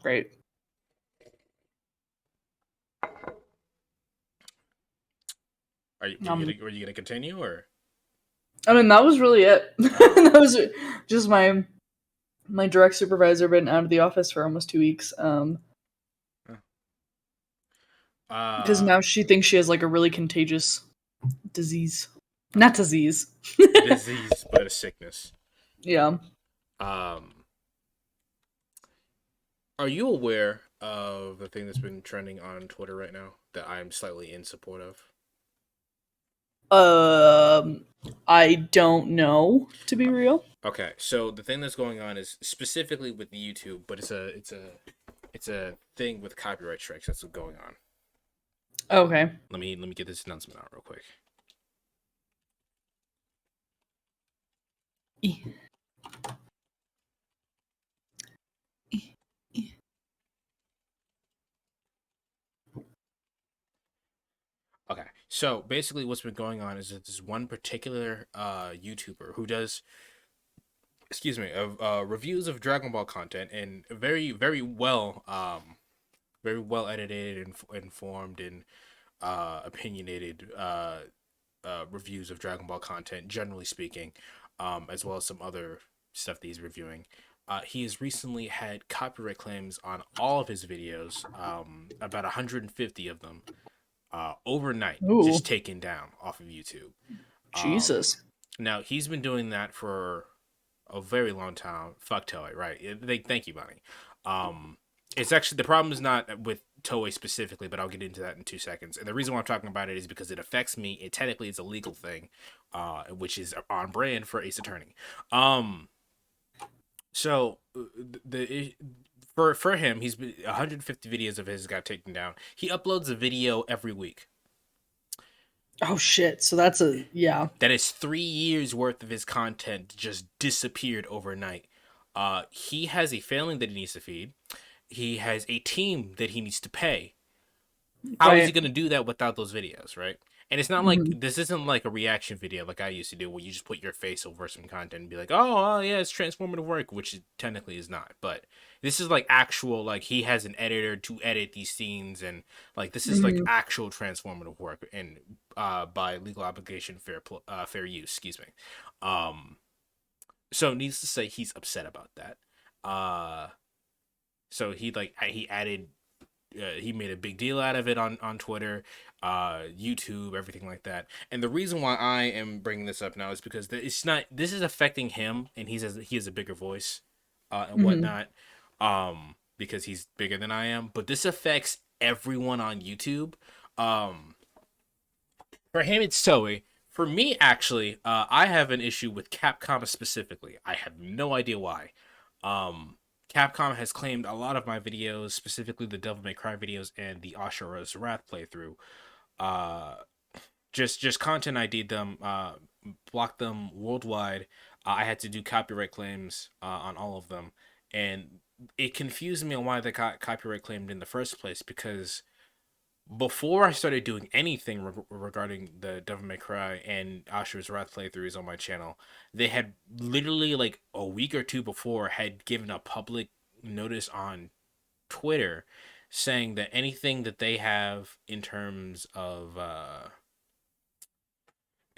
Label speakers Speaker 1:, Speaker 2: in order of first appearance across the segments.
Speaker 1: Great.
Speaker 2: Were you gonna continue or?
Speaker 1: I mean, that was really it.
Speaker 2: Oh.
Speaker 1: That was just my direct supervisor been out of the office for almost 2 weeks. Because now she thinks she has like a really contagious disease. Not disease.
Speaker 2: Disease, but a sickness.
Speaker 1: Yeah.
Speaker 2: Are you aware of the thing that's been trending on Twitter right now that I'm slightly in support of?
Speaker 1: I don't know, to be real.
Speaker 2: Okay, so the thing that's going on is specifically with YouTube, but it's a thing with copyright strikes that's going on.
Speaker 1: Okay.
Speaker 2: Let me get this announcement out real quick. Okay, so basically what's been going on is that this one particular YouTuber who does, excuse me, reviews of Dragon Ball content and very well edited and informed and opinionated reviews of Dragon Ball content, generally speaking, as well as some other stuff that he's reviewing. He has recently had copyright claims on all of his videos, about 150 of them, overnight,
Speaker 1: Ooh.
Speaker 2: just taken down off of YouTube.
Speaker 1: Jesus.
Speaker 2: Now, he's been doing that for a very long time. Fuck Toei, right? Thank you, Bunny. It's actually, the problem is not with Toei specifically, but I'll get into that in 2 seconds. And the reason why I'm talking about it is because it affects me. It technically is a legal thing, which is on brand for Ace Attorney. So for him, he's been 150 videos of his got taken down. He uploads a video every week.
Speaker 1: Oh shit! So that's yeah.
Speaker 2: That is 3 years worth of his content just disappeared overnight. He has a family that he needs to feed. He has a team that he needs to pay. How is he going to do that without those videos, right? And it's not like, this isn't like a reaction video like I used to do where you just put your face over some content and be like, oh yeah, it's transformative work, which it technically is not. But this is like actual, like he has an editor to edit these scenes, and like this is like actual transformative work, and by legal obligation, fair use, excuse me. So needless to say, he's upset about that. So he added, he made a big deal out of it on Twitter, YouTube, everything like that. And the reason why I am bringing this up now is because this is affecting him, and he has a bigger voice, and whatnot, because he's bigger than I am. But this affects everyone on YouTube. For him, it's Toei. For me, actually, I have an issue with Capcom specifically. I have no idea why. Capcom has claimed a lot of my videos, specifically the Devil May Cry videos and the Ashura's Wrath playthrough. Just content ID'd them, blocked them worldwide. I had to do copyright claims on all of them, and it confused me on why they got copyright claimed in the first place, because before I started doing anything regarding the Devil May Cry and Ashura's Wrath playthroughs on my channel, they had literally like a week or two before had given a public notice on Twitter saying that anything that they have in terms of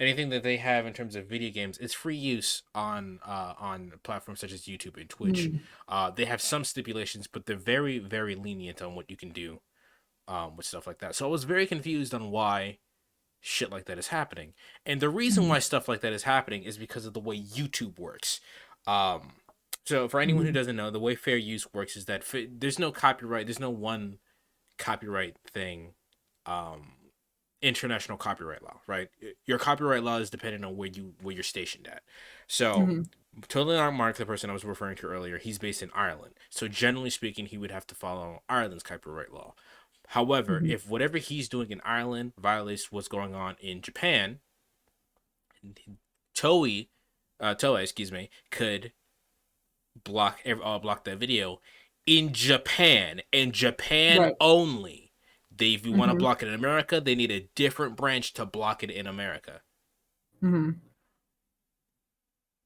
Speaker 2: video games is free use on platforms such as YouTube and Twitch. They have some stipulations, but they're very, very lenient on what you can do with stuff like that. So I was very confused on why shit like that is happening. And the reason why stuff like that is happening is because of the way YouTube works. So for anyone who doesn't know, the way fair use works is that there's no copyright, there's no one copyright thing, international copyright law, right? Your copyright law is dependent on where you're stationed at. So Totally Not Mark, the person I was referring to earlier, he's based in Ireland. So generally speaking, he would have to follow Ireland's copyright law. However, if whatever he's doing in Ireland violates what's going on in Japan, Toei, excuse me, could block that video in Japan, and Japan only. If you want to block it in America, they need a different branch to block it in America. The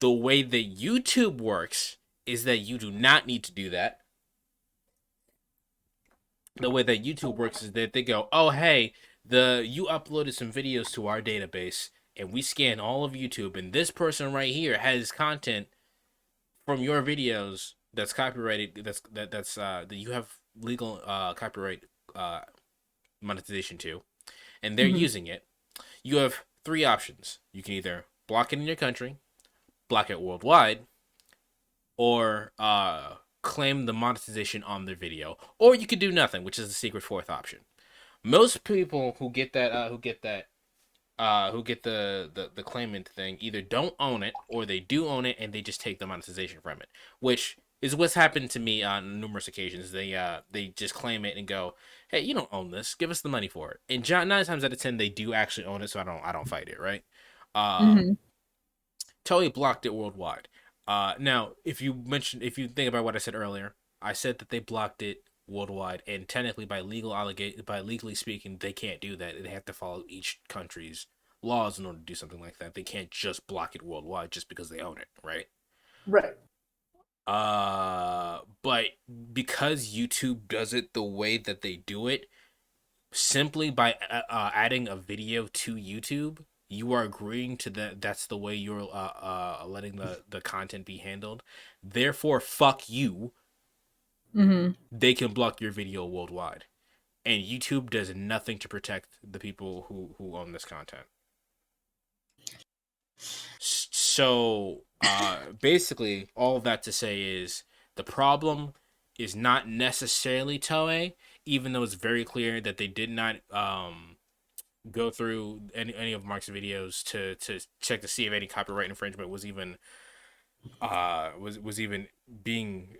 Speaker 2: way that YouTube works is that you do not need to do that. the way that YouTube works is that they go, oh hey, you uploaded some videos to our database, and we scan all of YouTube, and this person right here has content from your videos that's copyrighted, that you have legal copyright monetization to, and they're using it. You have three options. You can either block it in your country, block it worldwide, or claim the monetization on their video, or you could do nothing, which is the secret fourth option. Most people who get the claimant thing either don't own it, or they do own it and they just take the monetization from it, which is what's happened to me on numerous occasions. They just claim it and go, hey, you don't own this, give us the money for it. And 9 times out of 10 they do actually own it, so I don't fight it, right? Toei blocked it worldwide. Now if you think about what I said earlier, I said that they blocked it worldwide, and technically by legally speaking, they can't do that. They have to follow each country's laws in order to do something like that. They can't just block it worldwide just because they own it, right?
Speaker 1: Right.
Speaker 2: But because YouTube does it the way that they do it, simply by adding a video to YouTube, you are agreeing to that. That's the way you're letting the content be handled. Therefore, fuck you. They can block your video worldwide, and YouTube does nothing to protect the people who own this content. So basically all of that to say is the problem is not necessarily Toei, even though it's very clear that they did not go through any of Mark's videos to check to see if any copyright infringement was even being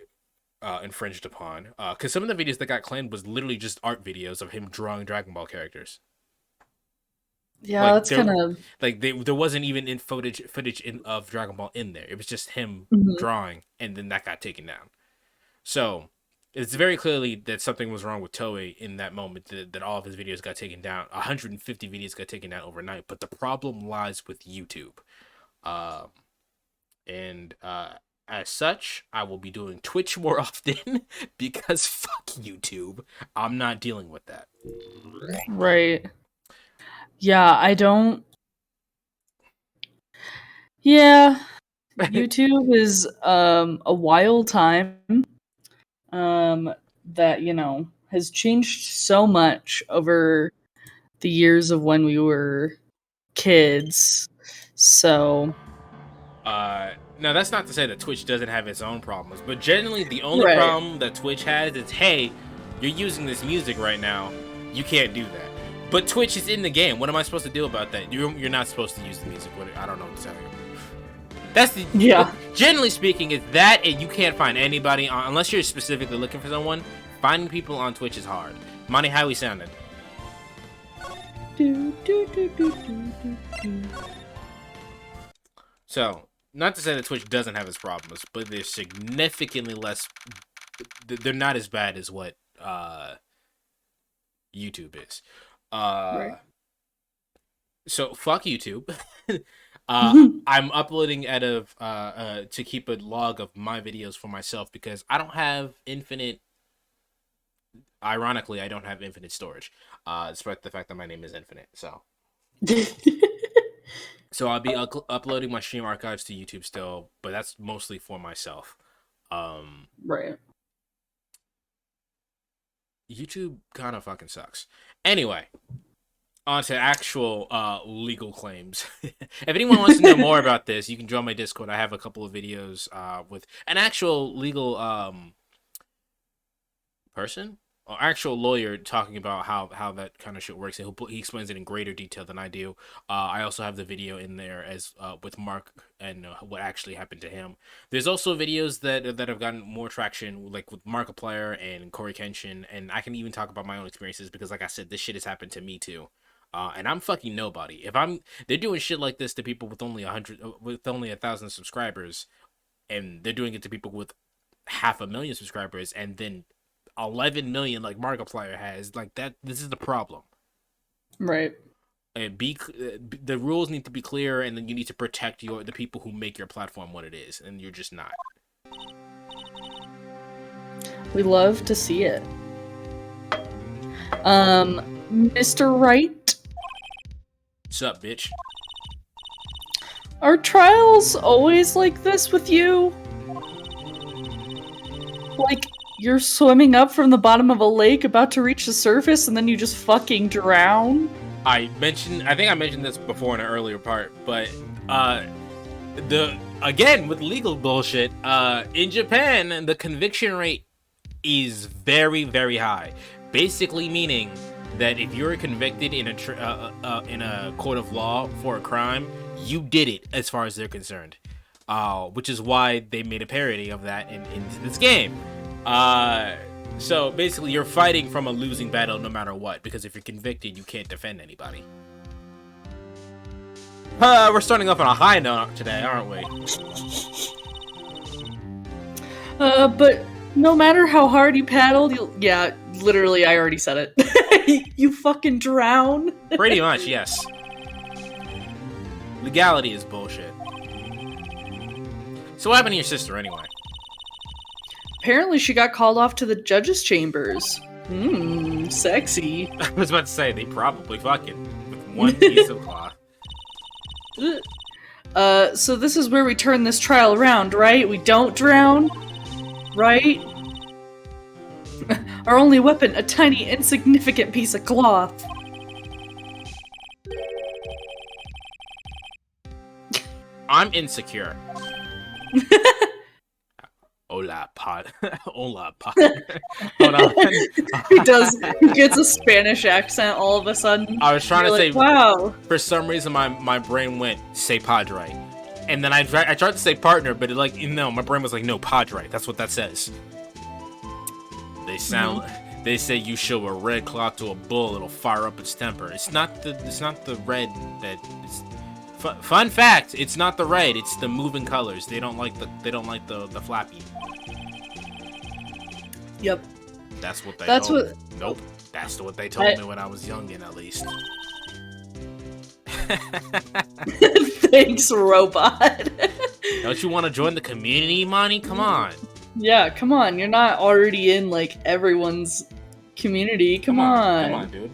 Speaker 2: infringed upon, because some of the videos that got claimed was literally just art videos of him drawing Dragon Ball characters.
Speaker 1: Yeah,
Speaker 2: like,
Speaker 1: that's kind of
Speaker 2: like there wasn't even in footage of Dragon Ball in there. It was just him drawing, and then that got taken down. So it's very clearly that something was wrong with Toei in that moment, that all of his videos got taken down. 150 videos got taken down overnight. But the problem lies with YouTube. As such, I will be doing Twitch more often because fuck YouTube. I'm not dealing with that.
Speaker 1: right. Yeah, I don't. Yeah, YouTube is a wild time that, you know, has changed so much over the years of when we were kids. So
Speaker 2: now that's not to say that Twitch doesn't have its own problems, but generally the only
Speaker 1: Right.
Speaker 2: problem that Twitch has is, hey, you're using this music right now, you can't do that. But Twitch is in the game. What am I supposed to do about that? You're not supposed to use the music. I don't know what to tell you. That's the generally speaking, it's that, and you can't find anybody unless you're specifically looking for someone. Finding people on Twitch is hard. Monty, how we sounded? So, not to say that Twitch doesn't have its problems, but they're significantly less. They're not as bad as what YouTube is.
Speaker 1: right.
Speaker 2: So fuck YouTube. I'm uploading out of to keep a log of my videos for myself because I don't have infinite. Ironically, I don't have infinite storage, despite the fact that my name is Infinite. So, so I'll be uploading my stream archives to YouTube still, but that's mostly for myself.
Speaker 1: Right.
Speaker 2: YouTube kind of fucking sucks. Anyway, on to actual legal claims. If anyone wants to know more about this, you can join my Discord. I have a couple of videos with an actual legal person or actual lawyer talking about how that kind of shit works, and he explains it in greater detail than I do. I also have the video in there as with Mark and what actually happened to him. There's also videos that have gotten more traction, like with Markiplier and Corey Kenshin, and I can even talk about my own experiences because, like I said, this shit has happened to me too. And I'm fucking nobody. They're doing shit like this to people with only 1,000 subscribers, and they're doing it to people with 500,000 subscribers, and then 11 million like Markiplier has. Like that, this is the problem.
Speaker 1: Right.
Speaker 2: And the rules need to be clear, and then you need to protect the people who make your platform what it is, and you're just not.
Speaker 1: We love to see it. Mr. Wright,
Speaker 2: What's up, bitch?
Speaker 1: are trials always like this with you? Like, you're swimming up from the bottom of a lake about to reach the surface and then you just fucking drown?
Speaker 2: I think I mentioned this before in an earlier part, but again with legal bullshit, in Japan the conviction rate is very, very high. Basically meaning that if you're convicted in a court of law for a crime, you did it as far as they're concerned. Which is why they made a parody of that in this game. So basically you're fighting from a losing battle no matter what, because if you're convicted, you can't defend anybody. We're starting off on a high note today, aren't we?
Speaker 1: But no matter how hard you paddle, yeah, literally, I already said it. You fucking drown.
Speaker 2: Pretty much, yes. Legality is bullshit. So what happened to your sister, anyway?
Speaker 1: Apparently she got called off to the judge's chambers. Sexy.
Speaker 2: I was about to say, they probably fucking with one piece of cloth.
Speaker 1: So this is where we turn this trial around, right? We don't drown, right? Our only weapon, a tiny, insignificant piece of cloth.
Speaker 2: I'm insecure. Hola, pod. Hola, pod. Hold on.
Speaker 1: He gets a Spanish accent all of a sudden.
Speaker 2: I was trying to say,
Speaker 1: wow.
Speaker 2: For some reason, my brain went, say padre. And then I tried to say partner, but my brain was like, no, padre. That's what that says. They sound, they say you show a red cloth to a bull, it'll fire up its temper. It's not the red that is... Fun fact, it's not the red, it's the moving colors. They don't like the flappy.
Speaker 1: Yep.
Speaker 2: That's what they
Speaker 1: told
Speaker 2: me. Nope. That's what they told me when I was youngin', at least.
Speaker 1: Thanks, robot.
Speaker 2: Don't you want to join the community, Monty? Come on.
Speaker 1: Yeah, come on. You're not already in, like, everyone's community. Come on,
Speaker 2: dude.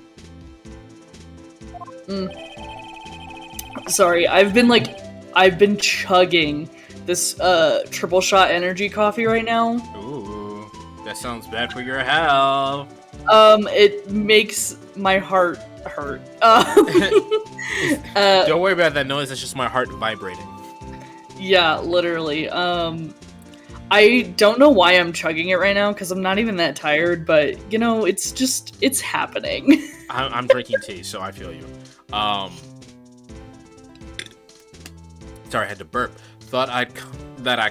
Speaker 1: Sorry, I've been chugging this triple shot energy coffee right now.
Speaker 2: Ooh, that sounds bad for your health.
Speaker 1: It makes my heart hurt.
Speaker 2: Don't worry about that noise, that's just my heart vibrating.
Speaker 1: Yeah, literally. I don't know why I'm chugging it right now, because I'm not even that tired, but, you know, it's happening.
Speaker 2: I'm drinking tea, so I feel you. Sorry, I had to burp. Thought I'd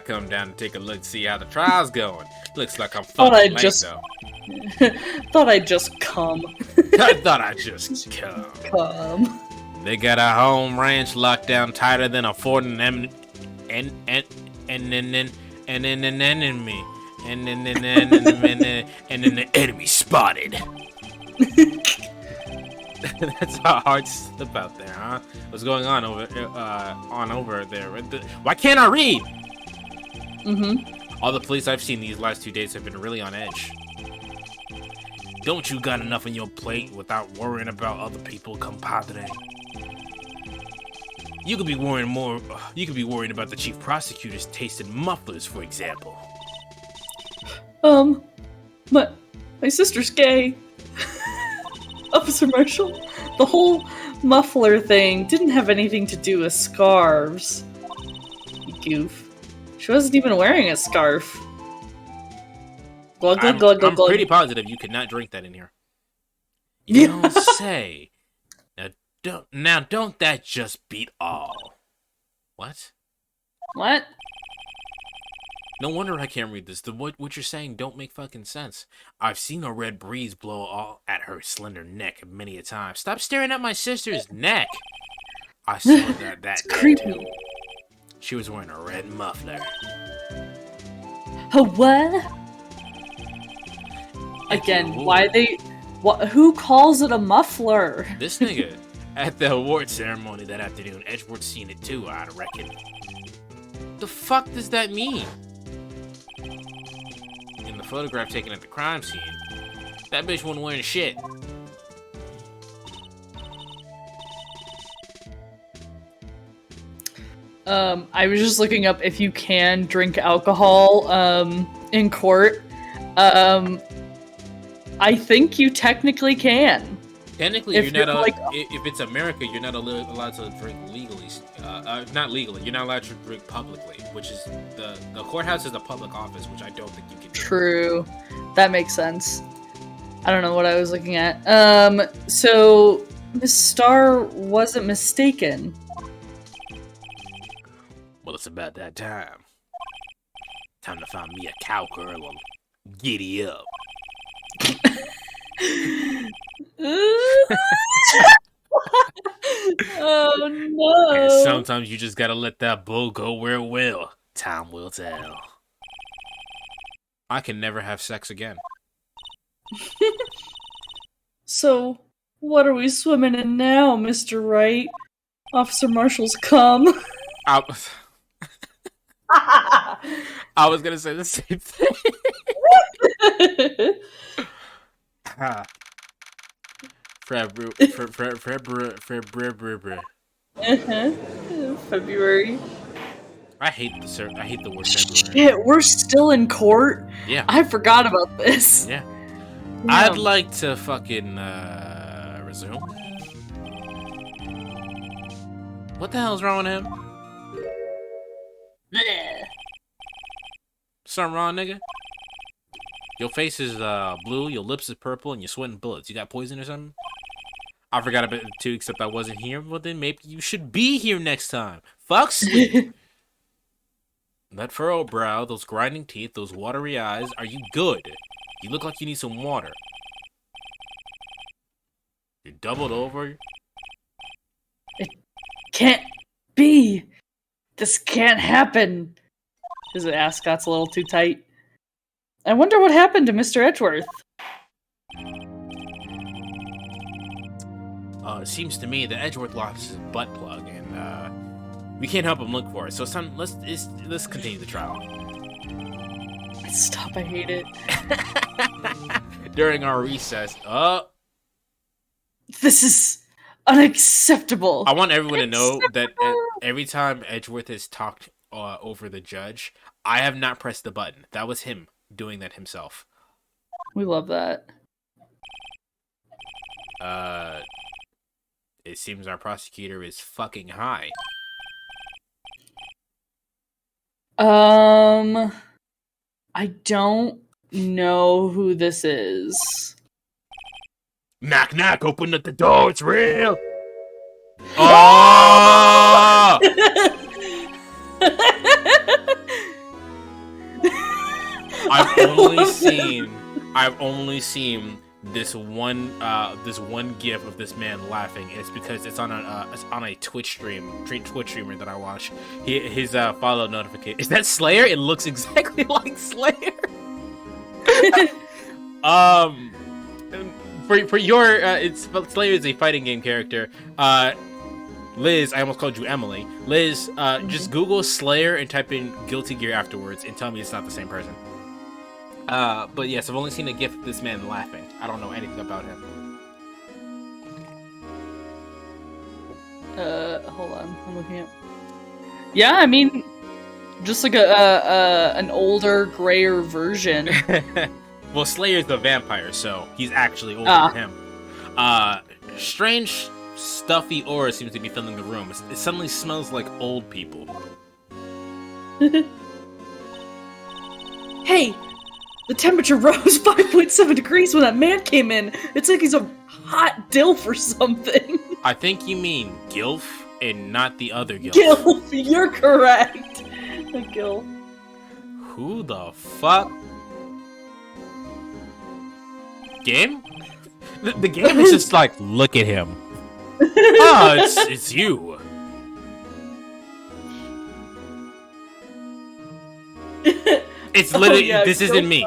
Speaker 2: come down and take a look, see how the trial's going. Looks like I'm fucking late, though.
Speaker 1: Thought I'd just come.
Speaker 2: I thought I'd just come. They got a home ranch locked down tighter than a fort and an enemy. And then the enemy spotted. That's a hard slip out there, huh? What's going on over there? Why can't I read? All the police I've seen these last 2 days have been really on edge. Don't you got enough on your plate without worrying about other people, compadre? You could be worrying about the chief prosecutor's taste in mufflers, for example.
Speaker 1: My sister's gay. Officer Marshall, the whole muffler thing didn't have anything to do with scarves. You goof. She wasn't even wearing a scarf. Glug, glug, glug, glug, glug.
Speaker 2: I'm pretty positive you could not drink that in here. You don't say. Now don't that just beat all? What?
Speaker 1: What?
Speaker 2: No wonder I can't read this. What you're saying don't make fucking sense. I've seen a red breeze blow all at her slender neck many a time. Stop staring at my sister's neck. I saw that
Speaker 1: creepy.
Speaker 2: Too. She was wearing a red muffler.
Speaker 1: A what? Again, who calls it a muffler?
Speaker 2: This nigga. At the award ceremony that afternoon, Edgeworth seen it too, I reckon. The fuck does that mean? In the photograph taken at the crime scene, that bitch wasn't wearing shit.
Speaker 1: I was just looking up if you can drink alcohol in court. I think you technically can.
Speaker 2: Technically,
Speaker 1: If
Speaker 2: you're not
Speaker 1: you're,
Speaker 2: if it's America, you're not allowed to drink legally. Not legally. You're not allowed to drink publicly, which is the courthouse is a public office, which I don't think you can do.
Speaker 1: True. That makes sense. I don't know what I was looking at. So Miss Star wasn't mistaken.
Speaker 2: Well, it's about that time. Time to find me a cowgirl and giddy up.
Speaker 1: Oh no!
Speaker 2: And sometimes you just gotta let that bull go where it will. Time will tell. I can never have sex again.
Speaker 1: So, what are we swimming in now, Mr. Wright? Officer Marshall's come.
Speaker 2: I was gonna say the same thing.
Speaker 1: February.
Speaker 2: I hate the word February.
Speaker 1: Shit, we're still in court?
Speaker 2: Yeah.
Speaker 1: I forgot about this.
Speaker 2: Yeah.
Speaker 1: Yeah.
Speaker 2: I'd like to fucking resume. What the hell's wrong with him? Something wrong, nigga? Your face is blue, your lips is purple, and you're sweating bullets. You got poison or something? I forgot about it too, except I wasn't here. Well, then maybe you should be here next time. Fuck sleep. That furrowed brow, those grinding teeth, those watery eyes. Are you good? You look like you need some water. You're doubled over.
Speaker 1: It can't be. This can't happen. His ascot's a little too tight. I wonder what happened to Mr. Edgeworth.
Speaker 2: It seems to me that Edgeworth lost his butt plug, and we can't help him look for it. So, let's continue the trial.
Speaker 1: Stop! I hate it.
Speaker 2: During our recess,
Speaker 1: this is unacceptable.
Speaker 2: I want everyone to know that every time Edgeworth has talked over the judge, I have not pressed the button. That was him doing that himself.
Speaker 1: We love that.
Speaker 2: It seems our prosecutor is fucking high.
Speaker 1: I don't know who this is.
Speaker 2: Knock, knock, open up the door, it's real! Oh! I've only seen this one gif of this man laughing, and it's because it's on a Twitch streamer that I watch. His follow notification is that Slayer. It looks exactly like Slayer. For your Slayer is a fighting game character. Liz, I almost called you Emily. Liz, just Google Slayer and type in Guilty Gear afterwards, and tell me it's not the same person. But yes, I've only seen a gif of this man laughing. I don't know anything about him.
Speaker 1: Hold on, I'm looking at. Yeah, I mean, just like an older, grayer version.
Speaker 2: Well, Slayer's the vampire, so he's actually older than him. Strange, stuffy aura seems to be filling the room. It suddenly smells like old people.
Speaker 1: Hey! The temperature rose 5.7 degrees when that man came in. It's like he's a hot dilf or something.
Speaker 2: I think you mean Gilf and not the other Gilf.
Speaker 1: Gilf, you're correct. The Gilf.
Speaker 2: Who the fuck? Game? The game is just like, look at him. Oh, it's you. It's literally this isn't me.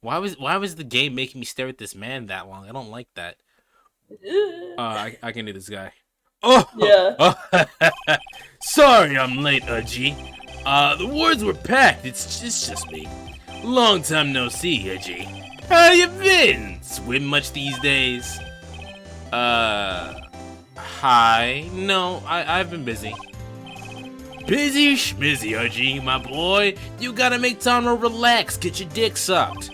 Speaker 2: Why was the game making me stare at this man that long? I don't like that. I can do this guy. Oh
Speaker 1: yeah.
Speaker 2: Oh. Sorry, I'm late, Udgy. The wards were packed. It's just me. Long time no see, Udgy. How you been? Swim much these days? Hi. No, I've been busy. Busy schmizzy, Udgy, my boy. You gotta make Taro relax, get your dick sucked.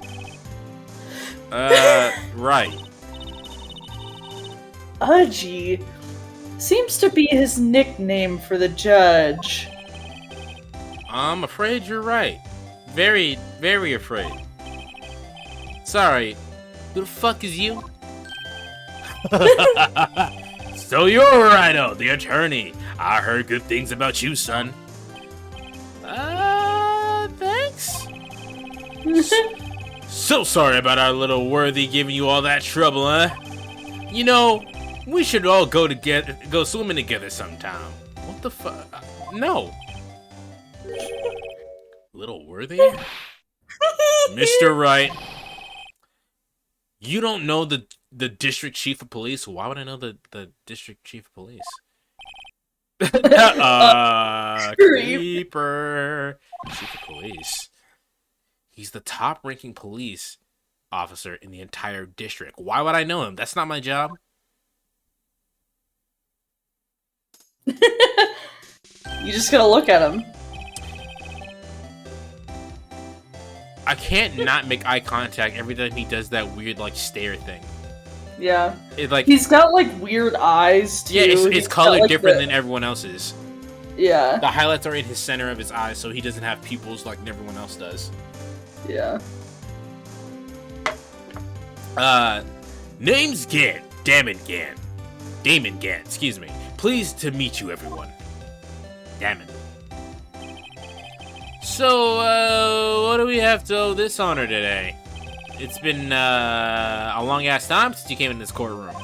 Speaker 2: Right.
Speaker 1: Udgy seems to be his nickname for the judge.
Speaker 2: I'm afraid you're right. Very, very afraid. Sorry. Who the fuck is you? So you're Rhino, the attorney. I heard good things about you, son. Thanks? So sorry about our little worthy giving you all that trouble, huh? You know, we should all go swimming together sometime. What the fuck? No. Little worthy? Mr. Wright. You don't know the district chief of police? Why would I know the district chief of police? Creeper. Chief of police. He's the top-ranking police officer in the entire district. Why would I know him? That's not my job.
Speaker 1: You just gotta look at him.
Speaker 2: I can't not make eye contact every time he does that weird, like, stare thing.
Speaker 1: Yeah.
Speaker 2: Like,
Speaker 1: he's got, like, weird eyes, too.
Speaker 2: Yeah, it's colored
Speaker 1: like,
Speaker 2: different than everyone else's.
Speaker 1: Yeah.
Speaker 2: The highlights are in his center of his eyes, so he doesn't have pupils like everyone else does.
Speaker 1: Yeah.
Speaker 2: Name's Gant. Damon Gant, excuse me. Pleased to meet you, everyone. Damon. So, what do we have to owe this honor today? It's been, a long-ass time since you came in this courtroom.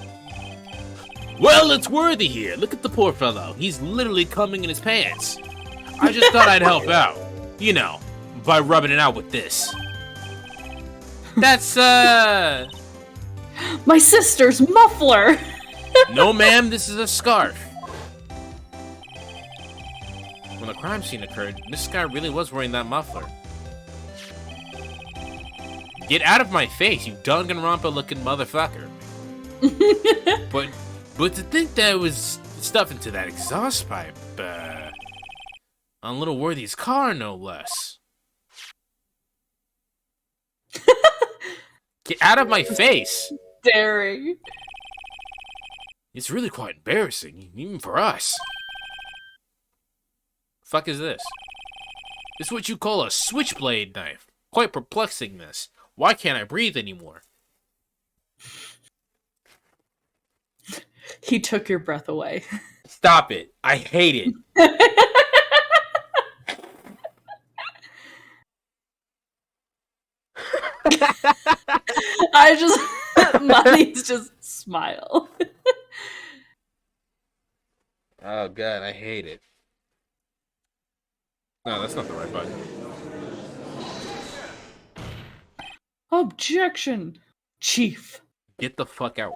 Speaker 2: Well, it's Worthy here. Look at the poor fellow. He's literally coming in his pants. I just thought I'd help out. You know, by rubbing it out with this. That's,
Speaker 1: my sister's muffler!
Speaker 2: No, ma'am, this is a scarf. When the crime scene occurred, this guy really was wearing that muffler. Get out of my face, you Danganronpa-looking motherfucker. But to think that was stuff into that exhaust pipe, on Little Worthy's car, no less. Get out of my face!
Speaker 1: Daring.
Speaker 2: It's really quite embarrassing, even for us. Fuck is this? This is what you call a switchblade knife. Quite perplexing, this. Why can't I breathe anymore?
Speaker 1: He took your breath away.
Speaker 2: Stop it. I hate it.
Speaker 1: I just... Money's just smile.
Speaker 2: Oh god, I hate it. No, that's not the right button.
Speaker 1: Objection! Chief.
Speaker 2: Get the fuck out.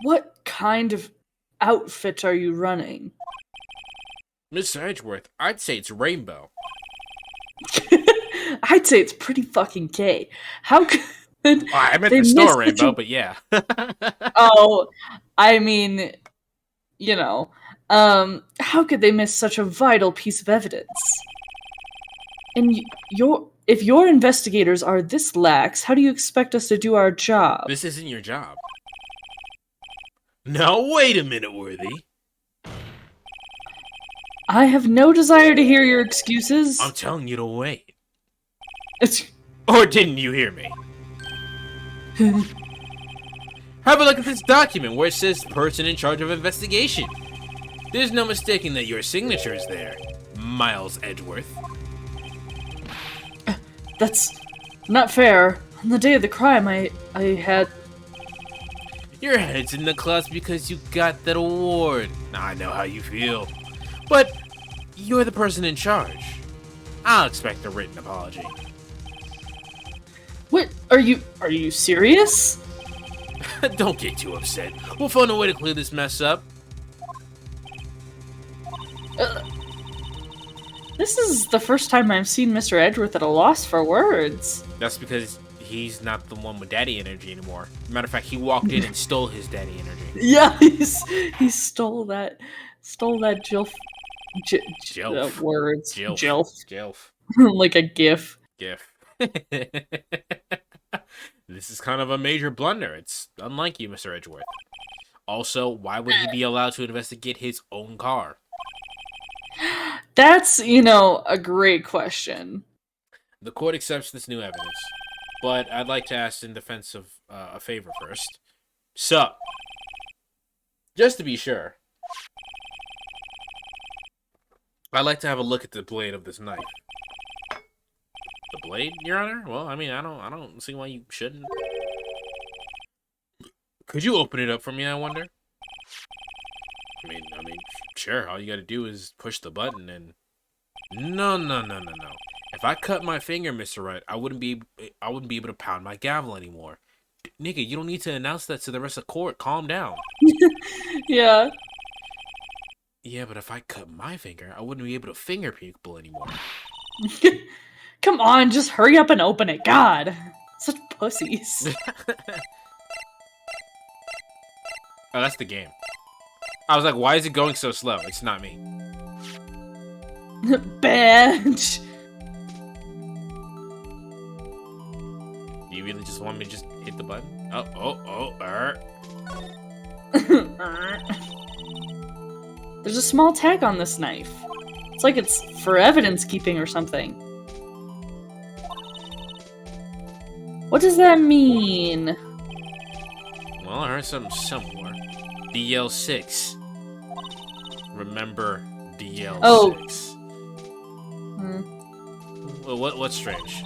Speaker 1: What kind of outfit are you running?
Speaker 2: Mr. Edgeworth, I'd say it's rainbow.
Speaker 1: I'd say it's pretty fucking gay. How could...
Speaker 2: I meant the store rainbow, but yeah.
Speaker 1: Oh, I mean, you know, how could they miss such a vital piece of evidence? And if your investigators are this lax, how do you expect us to do our job?
Speaker 2: This isn't your job. Now, wait a minute, Worthy.
Speaker 1: I have no desire to hear your excuses.
Speaker 2: I'm telling you to wait. Or didn't you hear me? Have a look at this document where it says person in charge of investigation. There's no mistaking that your signature is there, Miles Edgeworth.
Speaker 1: That's not fair. On the day of the crime, I had...
Speaker 2: Your head's in the clouds because you got that award. I know how you feel. But you're the person in charge. I'll expect a written apology.
Speaker 1: What? Are you serious?
Speaker 2: Don't get too upset. We'll find a way to clear this mess up.
Speaker 1: This is the first time I've seen Mr. Edgeworth at a loss for words.
Speaker 2: That's because he's not the one with daddy energy anymore. Matter of fact, he walked in and stole his daddy energy.
Speaker 1: Yeah, he stole that jilf.
Speaker 2: Jilf.
Speaker 1: Words. Jilf.
Speaker 2: Jilf.
Speaker 1: Like a gif.
Speaker 2: Gif. This is kind of a major blunder. It's unlike you, Mr. Edgeworth. Also, why would he be allowed to investigate his own car?
Speaker 1: That's, a great question.
Speaker 2: The court accepts this new evidence, but I'd like to ask in defense of a favor first. Sup? Just to be sure, I'd like to have a look at the blade of this knife. The blade, Your Honor? Well, I mean, I don't see why you shouldn't. Could you open it up for me, I wonder? I mean, sure. All you gotta do is push the button and... No. If I cut my finger, Mr. Wright, I wouldn't be able to pound my gavel anymore. Nigga, you don't need to announce that to the rest of court. Calm down.
Speaker 1: Yeah.
Speaker 2: Yeah, but if I cut my finger, I wouldn't be able to finger people anymore.
Speaker 1: Come on, just hurry up and open it. God. Such pussies.
Speaker 2: Oh, that's the game. I was like, why is it going so slow? It's not me.
Speaker 1: Bench.
Speaker 2: You really just want me to just hit the button? Oh.
Speaker 1: There's a small tag on this knife. It's like it's for evidence keeping or something. What does that mean?
Speaker 2: Well, I heard something somewhere. DL6. Remember DL6.
Speaker 1: Oh.
Speaker 2: Well, what's strange?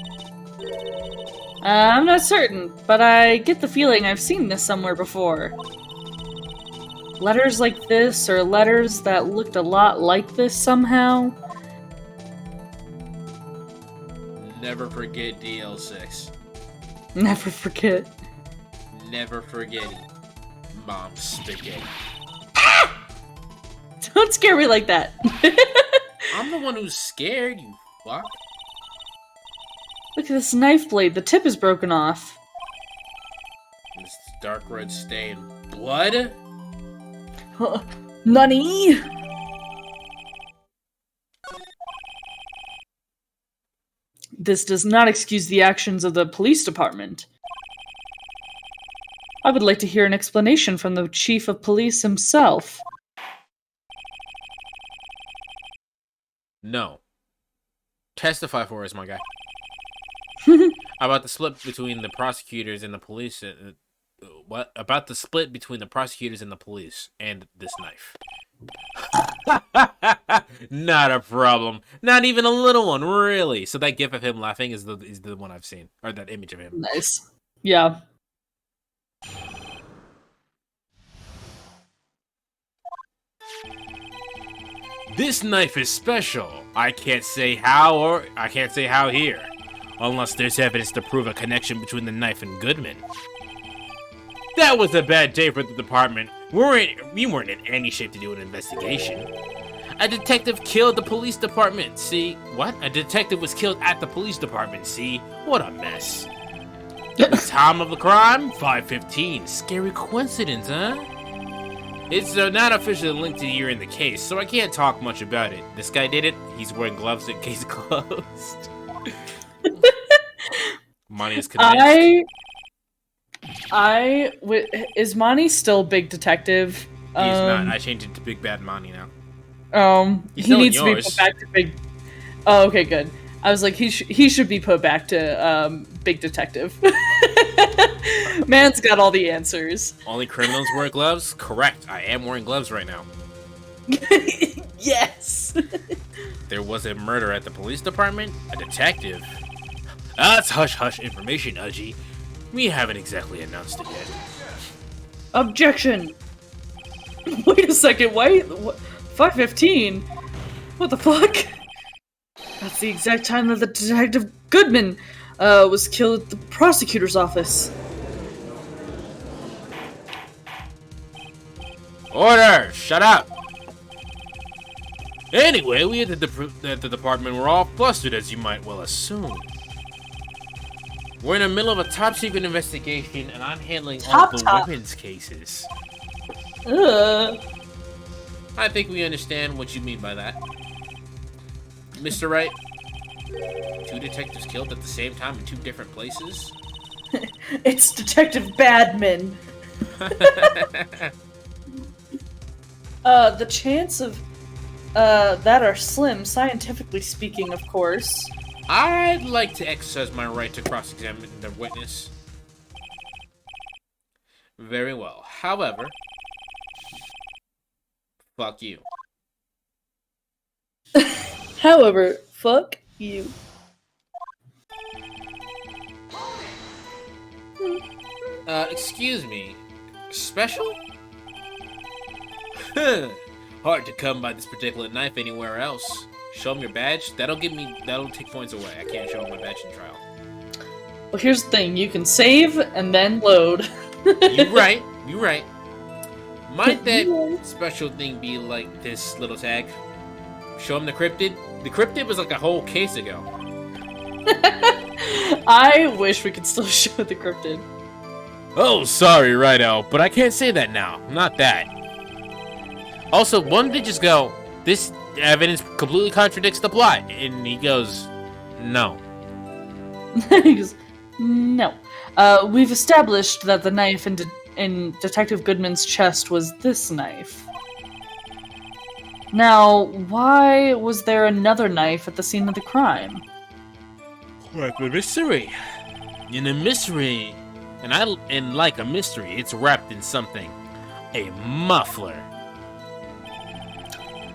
Speaker 1: I'm not certain, but I get the feeling I've seen this somewhere before. Letters like this, or letters that looked a lot like this somehow.
Speaker 2: Never forget DL6.
Speaker 1: Never forget.
Speaker 2: Never forgetting Mom's spaghetti.
Speaker 1: Don't scare me like that.
Speaker 2: I'm the one who's scared, you fuck.
Speaker 1: Look at this knife blade. The tip is broken off.
Speaker 2: This dark red stain. Blood?
Speaker 1: Nani? This does not excuse the actions of the police department. I would like to hear an explanation from the chief of police himself.
Speaker 2: No. Testify for us, my guy. About the split between the prosecutors and the police. What? About the split between the prosecutors and the police and this knife. Not a problem. Not even a little one, really. So that gif of him laughing is the one I've seen. Or that image of him.
Speaker 1: Nice. Yeah.
Speaker 2: This knife is special. I can't say how here. Unless there's evidence to prove a connection between the knife and Goodman. That was a bad day for the department. We weren't in any shape to do an investigation. A detective killed the police department, see? What? A detective was killed at the police department, see? What a mess. The time of the crime? 5:15. Scary coincidence, huh? It's not officially linked to you in the case, so I can't talk much about it. This guy did it. He's wearing gloves in case closed. Money is convinced.
Speaker 1: Is Monty still Big Detective?
Speaker 2: He's not. I changed it to Big Bad Monty now.
Speaker 1: He needs to be put back to Big. Oh, okay, good. I was like, he should be put back to Big Detective. Man's got all the answers.
Speaker 2: Only criminals wear gloves? Correct. I am wearing gloves right now.
Speaker 1: Yes.
Speaker 2: There was a murder at the police department? A detective? That's hush-hush information, Udgy. We haven't exactly announced it yet.
Speaker 1: Objection! Wait a second, wait, 5:15? What the fuck? That's the exact time that the Detective Goodman was killed at the prosecutor's office.
Speaker 2: Order! Shut up! Anyway, we at the department were all flustered, as you might well assume. We're in the middle of a top-secret investigation, and I'm handling all
Speaker 1: Top
Speaker 2: the
Speaker 1: top.
Speaker 2: women's cases.
Speaker 1: Ugh.
Speaker 2: I think we understand what you mean by that. Mr. Wright, 2 detectives killed at the same time in 2 different places?
Speaker 1: It's Detective Badman. The chance of that are slim, scientifically speaking, of course.
Speaker 2: I'd like to exercise my right to cross-examine the witness. Very well. However, fuck you.
Speaker 1: However, fuck you.
Speaker 2: Excuse me. Special? Hard to come by this particular knife anywhere else. Show them your badge. That'll take points away. I can't show them my badge in trial.
Speaker 1: Well, here's the thing. You can save and then load.
Speaker 2: You right. Might that special thing be like this little tag? Show them the cryptid. The cryptid was like a whole case ago.
Speaker 1: I wish we could still show the cryptid.
Speaker 2: Oh, sorry, Righto, but I can't say that now. Not that. Also, one did just go, this evidence completely contradicts the plot. And he goes, no.
Speaker 1: He goes, no. We've established that the knife in Detective Goodman's chest was this knife. Now, why was there another knife at the scene of the crime?
Speaker 2: What a mystery. In a mystery. And like a mystery, it's wrapped in something. A muffler.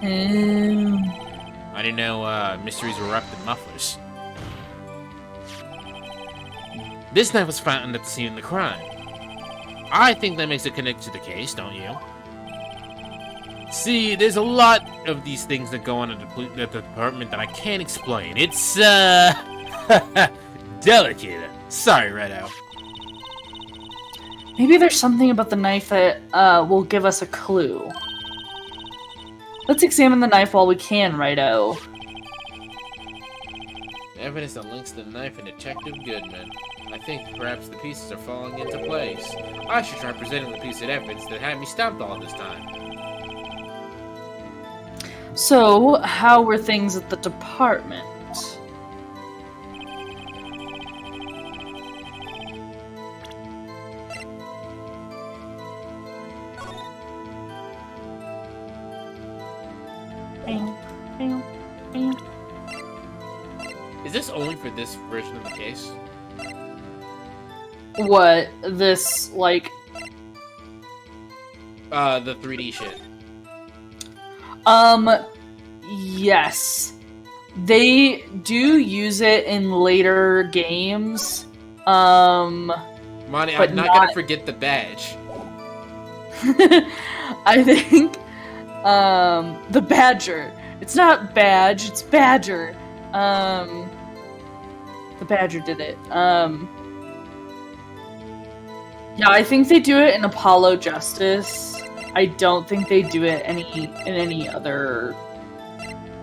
Speaker 2: I didn't know mysteries were wrapped in mufflers. This knife was found at the scene of the crime. I think that makes it connect to the case, don't you? See, there's a lot of these things that go on at the department that I can't explain. It's, delicate. Sorry, Redo.
Speaker 1: Maybe there's something about the knife that will give us a clue. Let's examine the knife while we can, Righto.
Speaker 2: Evidence that links the knife and Detective Goodman. I think perhaps the pieces are falling into place. I should try presenting the piece of evidence that had me stopped all this time.
Speaker 1: So, how were things at the department?
Speaker 2: Is this only for this version of the case?
Speaker 1: What? This, like...
Speaker 2: The 3D shit.
Speaker 1: Yes. They do use it in later games.
Speaker 2: Monty, I'm not gonna forget the badge.
Speaker 1: I think, the Badger. It's not Badge, it's Badger. The Badger did it. Yeah, I think they do it in Apollo Justice. I don't think they do it in any other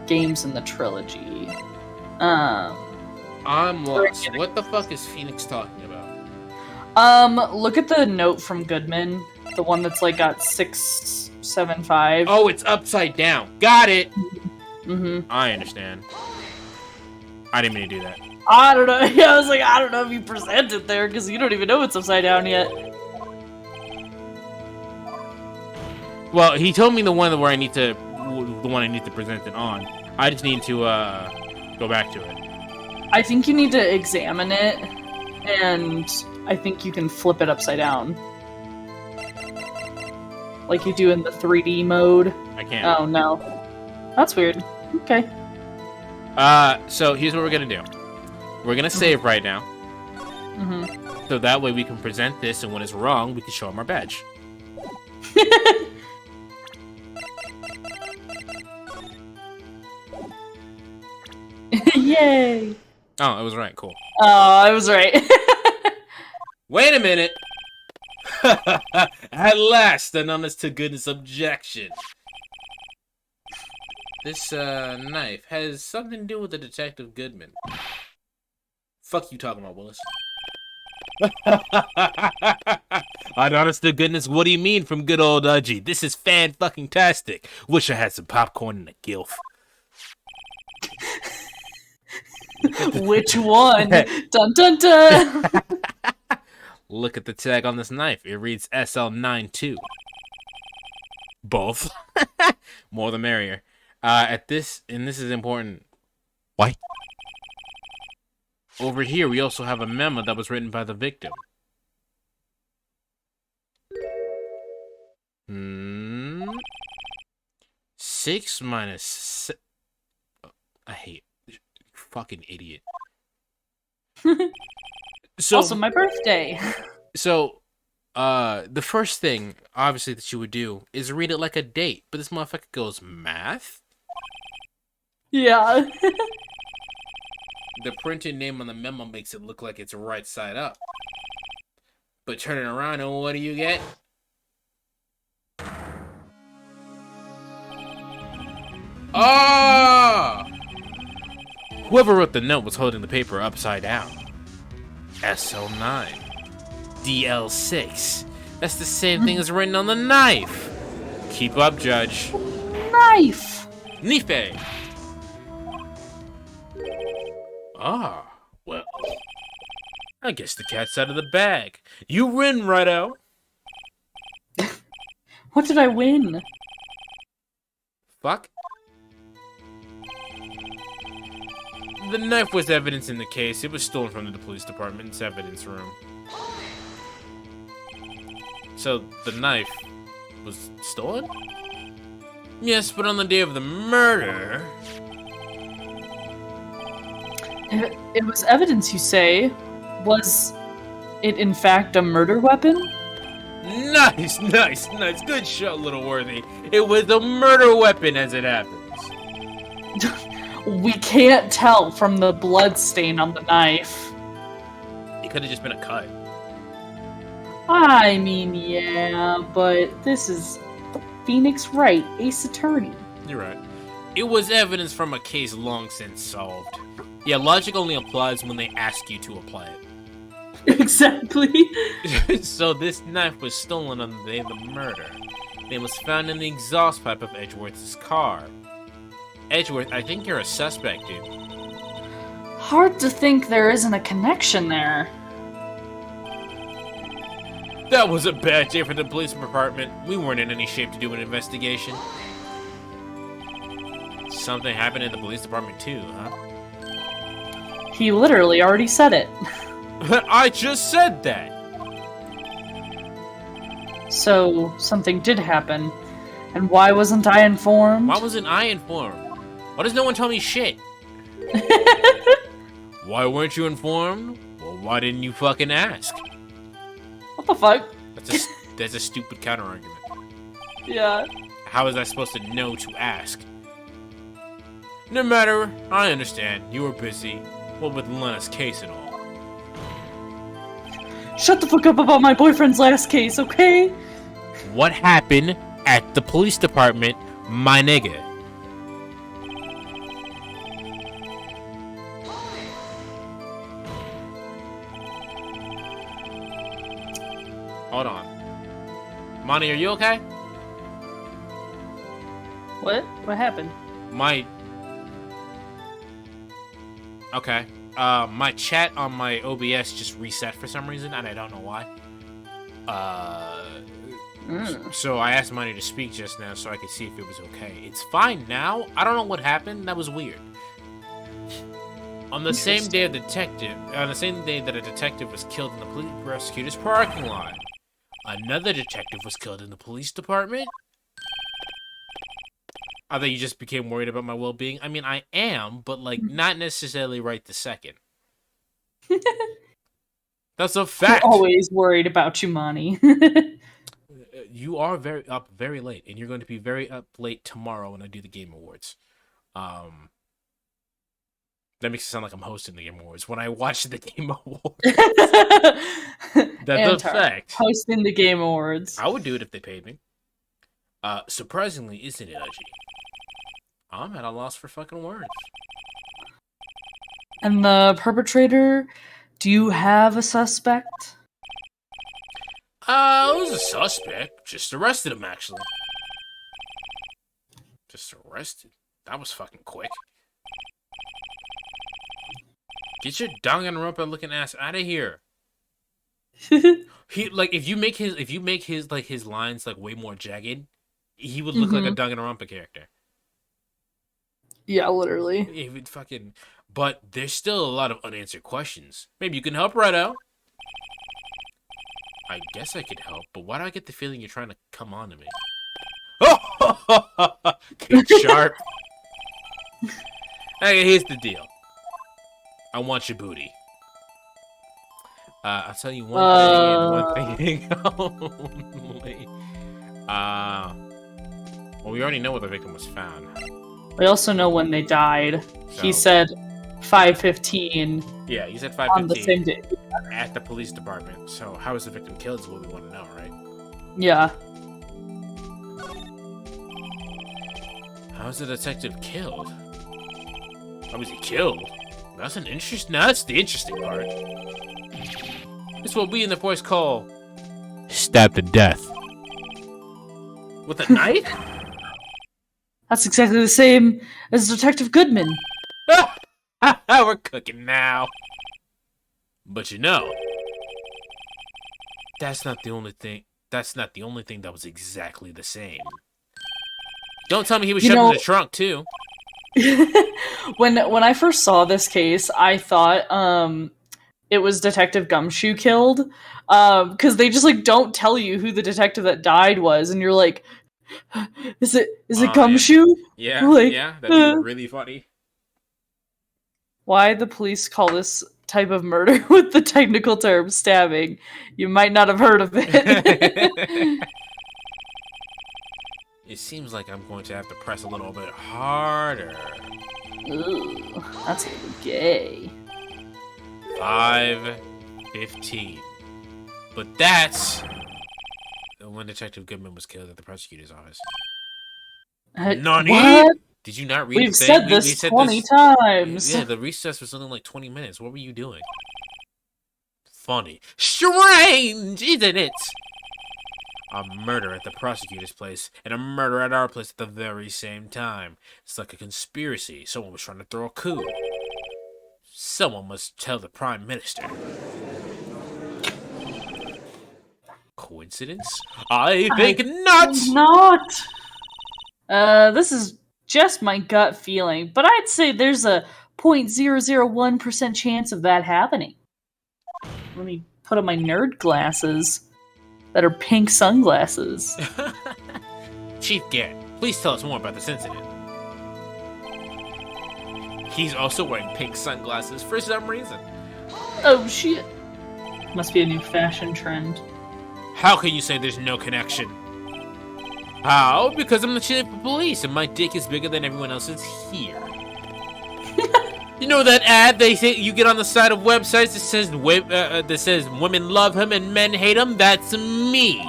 Speaker 1: games in the trilogy.
Speaker 2: I'm lost. What the fuck is Phoenix talking about?
Speaker 1: Look at the note from Goodman. The one that's like got 675.
Speaker 2: Oh, it's upside down. Got it!
Speaker 1: Mm-hmm.
Speaker 2: I understand. I didn't mean to do that.
Speaker 1: I don't know. Yeah, I was like, I don't know if you present it there because you don't even know it's upside down yet.
Speaker 2: Well, he told me the one where I need to present it on. I just need to go back to it.
Speaker 1: I think you need to examine it, and I think you can flip it upside down, like you do in the 3D mode.
Speaker 2: I can't.
Speaker 1: Oh no, that's weird. Okay.
Speaker 2: So here's what we're gonna do. We're gonna save right now.
Speaker 1: Mm-hmm.
Speaker 2: So that way we can present this, and when it's wrong, we can show him our badge.
Speaker 1: Yay!
Speaker 2: Oh, I was right. Cool.
Speaker 1: Oh, I was right.
Speaker 2: Wait a minute! At last, an honest to goodness objection. This, knife has something to do with the Detective Goodman. Fuck you talking about, Willis. Honest to goodness, what do you mean from good old Udgy? This is fan-fucking-tastic. Wish I had some popcorn and a gilf.
Speaker 1: Which one? Dun dun dun!
Speaker 2: Look at the tag on this knife. It reads SL92. Both. More the merrier. And this is important. Why? Over here, we also have a memo that was written by the victim. 6 minus... I hate it. Fucking idiot. So,
Speaker 1: also, my birthday.
Speaker 2: So, the first thing, obviously, that you would do is read it like a date. But this motherfucker goes, math?
Speaker 1: Yeah.
Speaker 2: The printed name on the memo makes it look like it's right side up. But turn it around and what do you get? Ah! Whoever wrote the note was holding the paper upside down. SL9. DL6. That's the same thing as written on the knife. Keep up, Judge.
Speaker 1: Knife!
Speaker 2: Nife! Ah, well. I guess the cat's out of the bag. You win, Righto.
Speaker 1: What did I win?
Speaker 2: Fuck. The knife was evidence in the case. It was stolen from the police department's evidence room. So, the knife was stolen? Yes, but on the day of the murder...
Speaker 1: It was evidence, you say. Was it in fact a murder weapon?
Speaker 2: Nice. Good shot, Little Worthy. It was a murder weapon as it happens.
Speaker 1: We can't tell from the blood stain on the knife.
Speaker 2: It could have just been a cut.
Speaker 1: I mean, yeah, but this is Phoenix Wright, Ace Attorney.
Speaker 2: You're right. It was evidence from a case long since solved. Yeah, logic only applies when they ask you to apply it.
Speaker 1: Exactly.
Speaker 2: So this knife was stolen on the day of the murder. It was found in the exhaust pipe of Edgeworth's car. Edgeworth, I think you're a suspect, dude.
Speaker 1: Hard to think there isn't a connection there.
Speaker 2: That was a bad day for the police department. We weren't in any shape to do an investigation. Something happened in the police department too, huh?
Speaker 1: He literally already said it.
Speaker 2: I just said that!
Speaker 1: So, something did happen. And why wasn't I informed?
Speaker 2: Why wasn't I informed? Why does no one tell me shit? Why weren't you informed? Well, why didn't you fucking ask?
Speaker 1: What the fuck?
Speaker 2: That's a stupid counter-argument.
Speaker 1: Yeah.
Speaker 2: How was I supposed to know to ask? No matter, I understand. You were busy. What with Lena's case and all.
Speaker 1: Shut the fuck up about my boyfriend's last case, okay?
Speaker 2: What happened at the police department, my nigga? Hold on. Monty, are you okay?
Speaker 1: What? What happened?
Speaker 2: Okay. My chat on my OBS just reset for some reason, and I don't know why. So I asked Monty to speak just now so I could see if it was okay. It's fine now. I don't know what happened. That was weird. On the same day that a detective was killed in the police prosecutor's parking lot, another detective was killed in the police department. I thought you just became worried about my well-being. I mean, I am, but, like, not necessarily right this second. That's a fact.
Speaker 1: I'm always worried about you, Monty.
Speaker 2: You are very late, and you're going to be very up late tomorrow when I do the Game Awards. That makes it sound like I'm hosting the Game Awards. When I watch the Game Awards. That's a fact.
Speaker 1: Hosting the Game Awards.
Speaker 2: I would do it if they paid me. Surprisingly, isn't it, Udgy? I'm at a loss for fucking words.
Speaker 1: And the perpetrator, Do you have a suspect?
Speaker 2: It was a suspect. Just arrested him, actually. Just arrested? That was fucking quick. Get your Danganronpa looking ass out of here. He like if you make his like his lines like way more jagged, he would look like a Danganronpa character.
Speaker 1: Yeah, literally.
Speaker 2: He would fucking. But there's still a lot of unanswered questions. Maybe you can help right out. I guess I could help, but why do I get the feeling you're trying to come on to me? Oh, Kate Sharp. Okay, here's the deal. I want your booty. I'll tell you one thing and one thing only. Well, we already know where the victim was found.
Speaker 1: We also know when they died. So, he said 5:15.
Speaker 2: Yeah, he said 5:15
Speaker 1: on the same day
Speaker 2: at the police department. So how was the victim killed is what we want to know, right?
Speaker 1: Yeah.
Speaker 2: How was the detective killed? How was he killed? That's the interesting part. It's what we in the force call stabbed to death. With a knife?
Speaker 1: That's exactly the same as Detective Goodman.
Speaker 2: We're cooking now. But you know, that's not the only thing. That's not the only thing that was exactly the same. Don't tell me he was shoved in the trunk too.
Speaker 1: When I first saw this case, I thought it was Detective Gumshoe killed, because they just like don't tell you who the detective that died was, and you're like, is it Gumshoe?
Speaker 2: Yeah,
Speaker 1: like,
Speaker 2: yeah, that'd be really funny.
Speaker 1: Why the police call this type of murder with the technical term stabbing? You might not have heard of it.
Speaker 2: It seems like I'm going to have to press a little bit harder.
Speaker 1: Ooh, that's a little gay.
Speaker 2: 5:15. But that's when Detective Goodman was killed at the prosecutor's office. Nani?
Speaker 1: What?
Speaker 2: Did you not read
Speaker 1: We've
Speaker 2: the thing?
Speaker 1: said this 20 times.
Speaker 2: Yeah, the recess was only like 20 minutes. What were you doing? Funny. Strange, isn't it? A murder at the prosecutor's place and a murder at our place at the very same time. It's like a conspiracy. Someone was trying to throw a coup. Someone must tell the Prime Minister. Coincidence? I think not!
Speaker 1: Not! This is just my gut feeling, but I'd say there's a 0.001% chance of that happening. Let me put on my nerd glasses that are pink sunglasses.
Speaker 2: Chief Garrett, please tell us more about this incident. He's also wearing pink sunglasses for some reason.
Speaker 1: Oh shit. Must be a new fashion trend.
Speaker 2: How can you say there's no connection? How? Because I'm the chief of police and my dick is bigger than everyone else's here. You know that ad they say you get on the side of websites that says women love him and men hate him? That's me.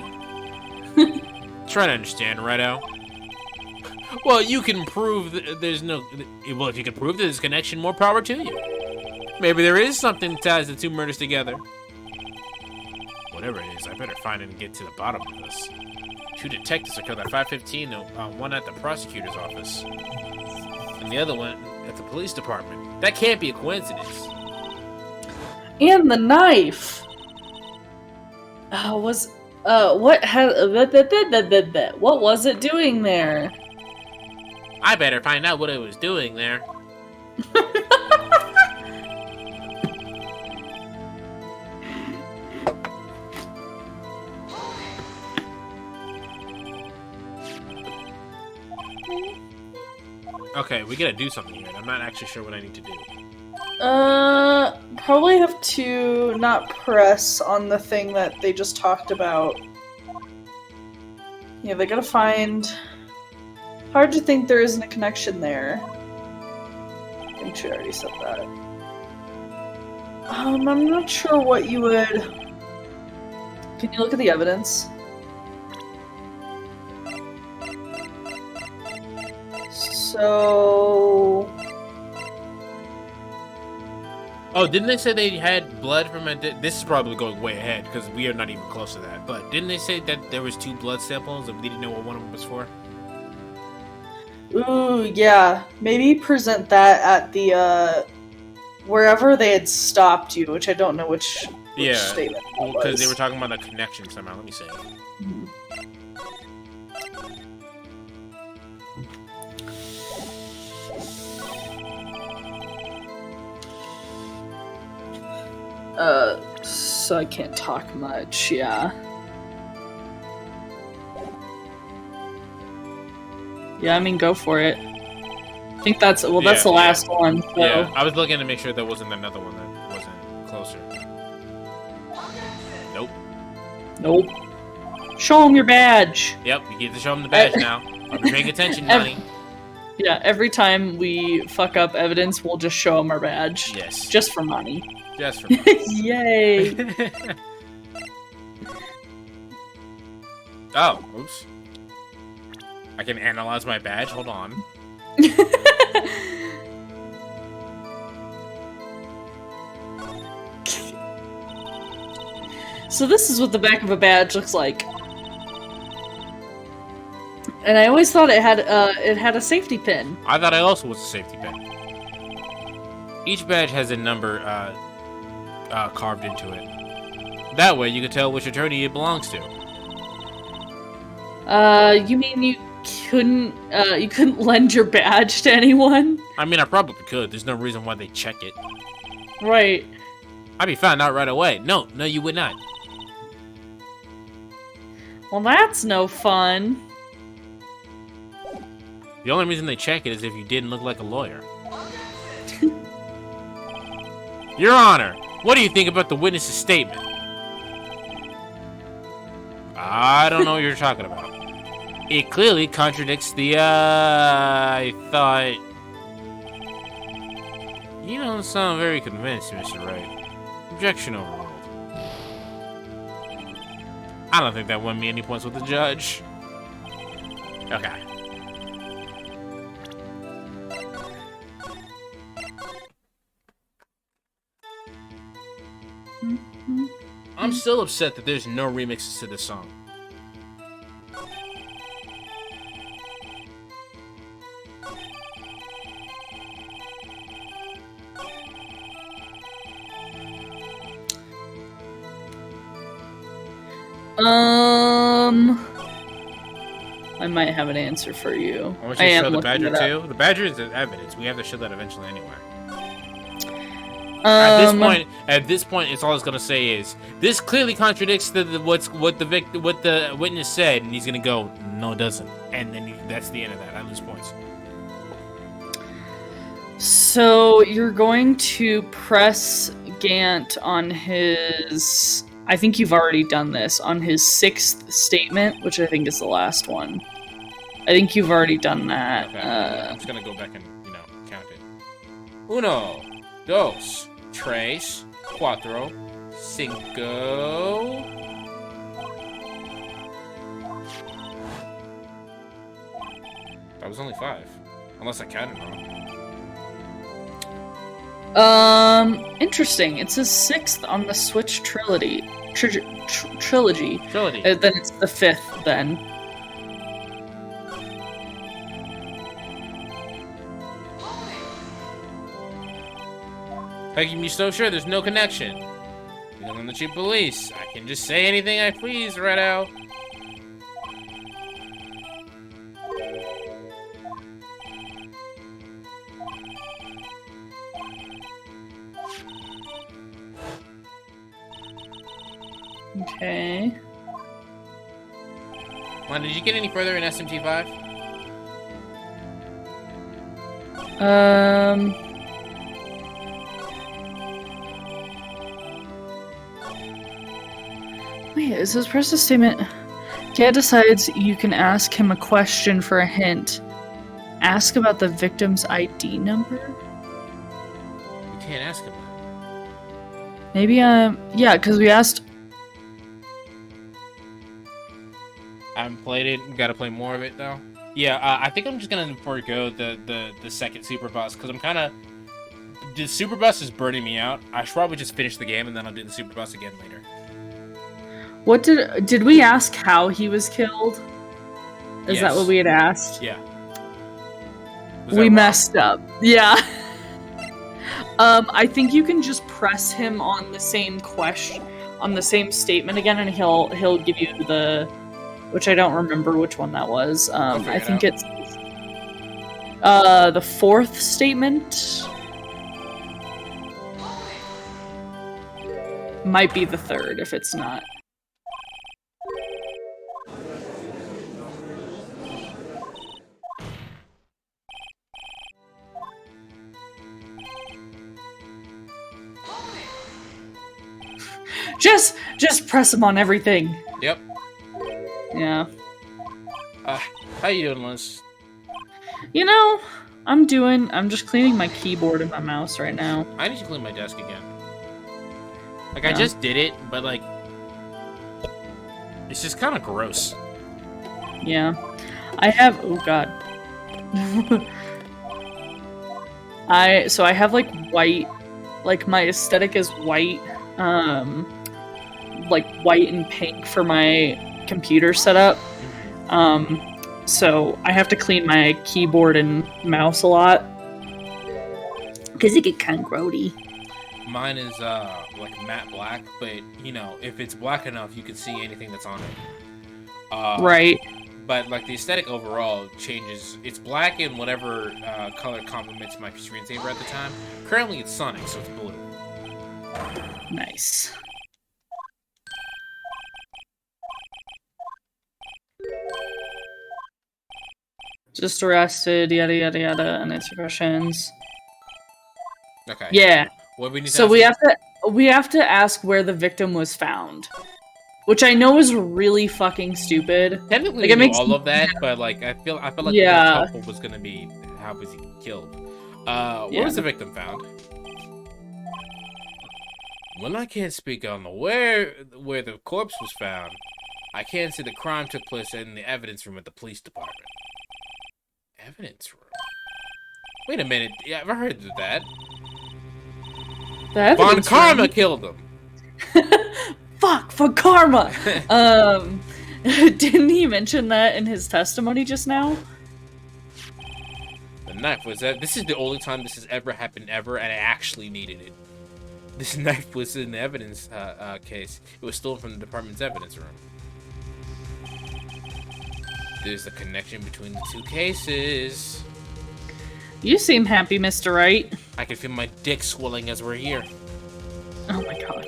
Speaker 2: Try to understand, righto? Well, you can prove that there's no... Well, if you can prove there's a connection, more power to you. Maybe there is something that ties the two murders together. Whatever it is, I better find it and get to the bottom of this. 2 detectives are killed at 5:15, one at the prosecutor's office, and the other one at the police department. That can't be a coincidence.
Speaker 1: And the knife! What was it doing there?
Speaker 2: I better find out what it was doing there. Okay, we gotta do something here. I'm not actually sure what I need to do.
Speaker 1: Probably have to not press on the thing that they just talked about. Yeah, they gotta find... Hard to think there isn't a connection there. I think she already said that. I'm not sure what you would... Can you look at the evidence? So...
Speaker 2: Oh, didn't they say they had blood from a... This is probably going way ahead, because we are not even close to that. But didn't they say that there was 2 blood samples and we didn't know what one of them was for?
Speaker 1: Ooh, yeah. Maybe present that at the, wherever they had stopped you, which I don't know which statement that was.
Speaker 2: Because they were talking about the connection somehow. Let me see.
Speaker 1: Mhm. So I can't talk much, yeah. Yeah, I mean, go for it. I think that's the last one. So.
Speaker 2: Yeah, I was looking to make sure there wasn't another one that wasn't closer. Nope.
Speaker 1: Nope. Show him your badge.
Speaker 2: Yep, you get to show him the badge now. I'll be paying attention, honey.
Speaker 1: Yeah, every time we fuck up evidence, we'll just show him our badge.
Speaker 2: Yes.
Speaker 1: Just for money.
Speaker 2: Just for money.
Speaker 1: Yay!
Speaker 2: Oh, oops. I can analyze my badge. Hold on.
Speaker 1: So this is what the back of a badge looks like. And I always thought it had a safety pin.
Speaker 2: I thought it also was a safety pin. Each badge has a number carved into it. That way you can tell which attorney it belongs to.
Speaker 1: You mean you couldn't lend your badge to anyone?
Speaker 2: I mean, I probably could. There's no reason why they check it.
Speaker 1: Right.
Speaker 2: I'd be found out right away. No, you would not.
Speaker 1: Well, that's no fun.
Speaker 2: The only reason they check it is if you didn't look like a lawyer. Your Honor, what do you think about the witness's statement? I don't know what you're talking about. It clearly contradicts the, I thought... You don't sound very convinced, Mr. Wright. Objection overruled. I don't think that won me any points with the judge. Okay. I'm still upset that there's no remixes to this song.
Speaker 1: I might have an answer for you.
Speaker 2: I want you to show the badger too. The badger is evidence. We have to show that eventually anyway. At this point, it's all it's gonna say is this clearly contradicts what the witness said, and he's gonna go, no, it doesn't, and then that's the end of that. I lose points.
Speaker 1: So you're going to press Gant on his. I think you've already done this on his 6th statement, which I think is the last one. I think you've already done that.
Speaker 2: Okay. I'm just gonna go back and count it. Uno, dos, tres, cuatro, cinco. That was only 5, unless I counted wrong.
Speaker 1: Interesting. It says 6th on the Switch trilogy. Trilogy. Then it's the 5th. Then.
Speaker 2: Making me so sure there's no connection. Because I'm the chief police. I can just say anything I please right now.
Speaker 1: Okay.
Speaker 2: Juan, did you get any further in SMT5?
Speaker 1: Wait, it says press the statement. Cat decides you can ask him a question for a hint. Ask about the victim's ID number?
Speaker 2: You can't ask him that.
Speaker 1: Maybe, yeah, because we asked...
Speaker 2: I haven't played it. Gotta play more of it, though. Yeah, I think I'm just gonna forego the second super boss, because I'm kind of The super bus is burning me out. I should probably just finish the game and then I'll do the super bus again later.
Speaker 1: What did we ask how he was killed? Is that what we had asked?
Speaker 2: Yeah.
Speaker 1: We messed up. Yeah. I think you can just press him on the same statement again, and he'll give you the, which I don't remember which one that was. I think it's the fourth statement. Might be the third if it's not. Just press him on everything.
Speaker 2: Yep.
Speaker 1: Yeah.
Speaker 2: How you doing, Liz?
Speaker 1: You know, I'm just cleaning my keyboard and my mouse right now.
Speaker 2: I need to clean my desk again. Like,
Speaker 1: Yeah.
Speaker 2: I just did it, but, like, it's just kind of gross.
Speaker 1: Yeah. I have, oh god. I have, like, white, like, my aesthetic is white, like, white and pink for my computer setup. So I have to clean my keyboard and mouse a lot. Because it get kind of grody.
Speaker 2: Mine is, like, matte black, but, you know, if it's black enough, you can see anything that's on it.
Speaker 1: Right.
Speaker 2: But, like, the aesthetic overall changes. It's black in whatever color complements my screensaver at the time. Currently, it's Sonic, so it's blue.
Speaker 1: Nice. Just arrested, yada yada yada, and answer questions.
Speaker 2: Okay.
Speaker 1: Yeah.
Speaker 2: What we need to
Speaker 1: So we have to ask where the victim was found, which I know is really fucking stupid.
Speaker 2: Technically,
Speaker 1: like,
Speaker 2: we know all of that, but like I feel like the most helpful was gonna be how was he killed. Where was the victim found? Well, I can't speak on the where the corpse was found. I can't say the crime took place in the evidence room at the police department. Evidence room? Wait a minute. Yeah, I've heard of that. Von Karma killed him.
Speaker 1: Fuck, Von Karma! Didn't he mention that in his testimony just now?
Speaker 2: The knife was that. This is the only time this has ever happened ever, and I actually needed it. This knife was in the evidence case. It was stolen from the department's evidence room. There's a connection between the two cases.
Speaker 1: You seem happy, Mr. Wright.
Speaker 2: I can feel my dick swelling as we're here.
Speaker 1: Oh my god.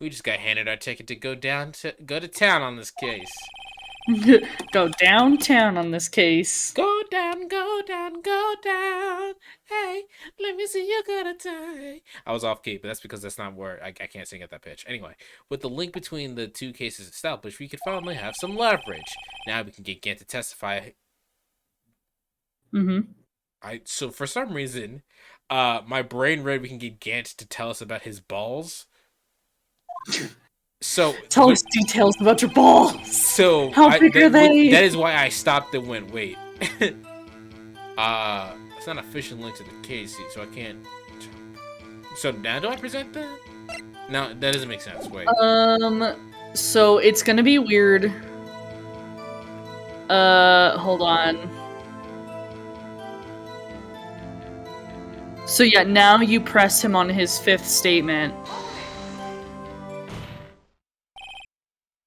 Speaker 2: We just got handed our ticket to go to town on this case.
Speaker 1: Go downtown on this case.
Speaker 2: Go down, go down, go down. Hey, let me see you gonna die. I was off key, but that's because that's not where I can't sing at that pitch. Anyway, with the link between the two cases established, we could finally have some leverage. Now we can get Gant to testify. So for some reason, my brain read we can get Gant to tell us about his balls. So
Speaker 1: tell us details about your balls.
Speaker 2: So
Speaker 1: how big are they?
Speaker 2: That is why I stopped and went, wait. It's not an official link to the case, so I can't. So now do I present that? No, that doesn't make sense. Wait.
Speaker 1: So it's gonna be weird. Hold on. So yeah, now you press him on his fifth statement.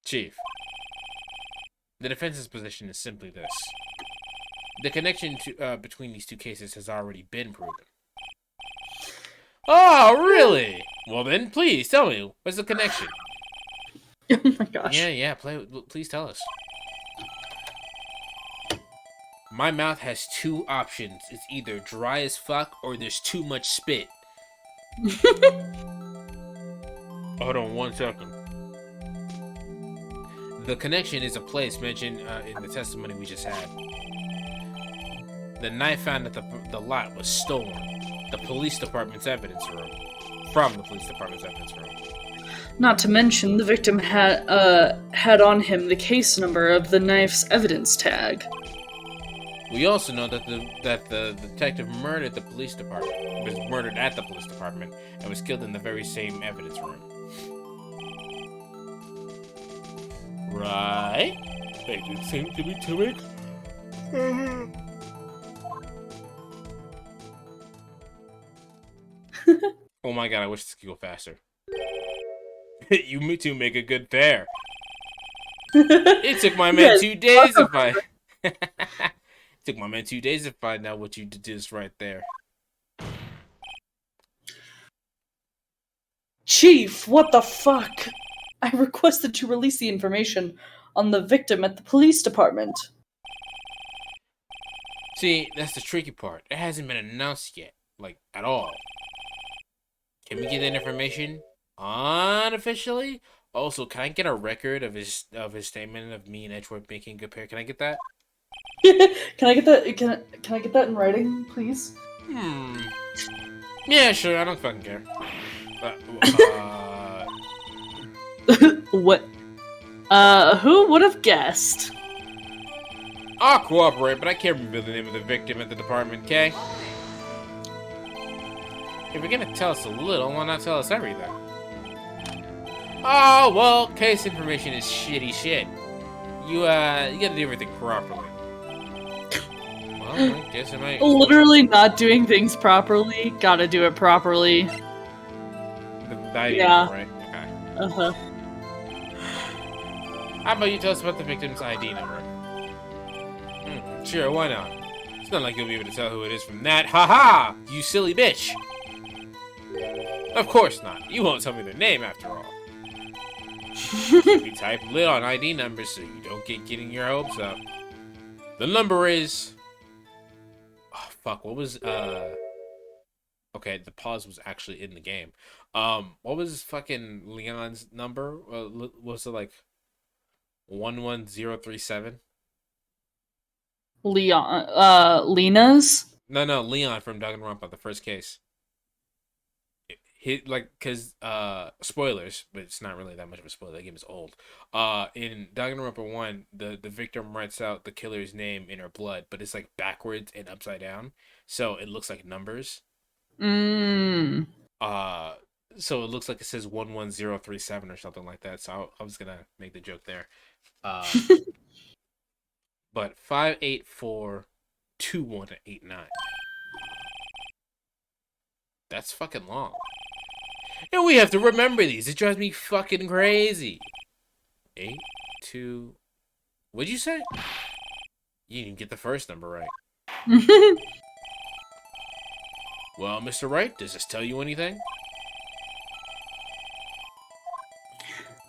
Speaker 2: Chief, the defense's position is simply this. The connection between these two cases has already been proven. Oh, really? Well then, please tell me, what's the connection?
Speaker 1: Oh my gosh.
Speaker 2: Yeah, please tell us. My mouth has two options. It's either dry as fuck or there's too much spit. Hold on 1 second. The connection is a place mentioned in the testimony we just had. The knife found at the lot was stolen. The police department's evidence room. From the police department's evidence room.
Speaker 1: Not to mention, the victim had on him the case number of the knife's evidence tag.
Speaker 2: We also know that the detective murdered the police department, was murdered at the police department, and was killed in the very same evidence room. Right? They didn't seem to be too big. Oh my god, I wish this could go faster. You two make a good pair. It took my man 2 days to find. It took my man 2 days to find out what you did this right there.
Speaker 1: Chief, what the fuck? I requested to release the information on the victim at the police department.
Speaker 2: See, that's the tricky part. It hasn't been announced yet, like at all. Can we get that information unofficially? Also, can I get a record of his statement of me and Edgeworth making a good pair? Can I get that?
Speaker 1: Can I get that? Can I get that in writing, please?
Speaker 2: Yeah, sure. I don't fucking care.
Speaker 1: What? Who would have guessed?
Speaker 2: I'll cooperate, but I can't remember the name of the victim at the department, okay? If you're gonna tell us a little, why not tell us everything? Oh, well, case information is shitty shit. You gotta do everything properly. Well, I guess I might...
Speaker 1: Literally not doing things properly. Gotta do it properly.
Speaker 2: The ID
Speaker 1: Yeah.
Speaker 2: number, right? Okay.
Speaker 1: Uh-huh.
Speaker 2: How about you tell us about the victim's ID number? Sure, why not? It's not like you'll be able to tell who it is from that. Ha-ha! You silly bitch! Of course not. You won't tell me their name after all. We type lit on ID numbers so you don't getting your hopes up. The number is... Oh, fuck. What was... Okay, the pause was actually in the game. What was fucking Leon's number? Was it like 11037?
Speaker 1: Lena's?
Speaker 2: No, Leon from Danganronpa, the first case. Cause spoilers, but it's not really that much of a spoiler. That game is old. In Danganronpa 1, the victim writes out the killer's name in her blood, but it's like backwards and upside down, so it looks like numbers. So it looks like it says 11037 or something like that. So I was gonna make the joke there. But 5842189. That's fucking long. And we have to remember these. It drives me fucking crazy. 82. What'd you say? You didn't get the first number right. Well, Mr. Wright, does this tell you anything?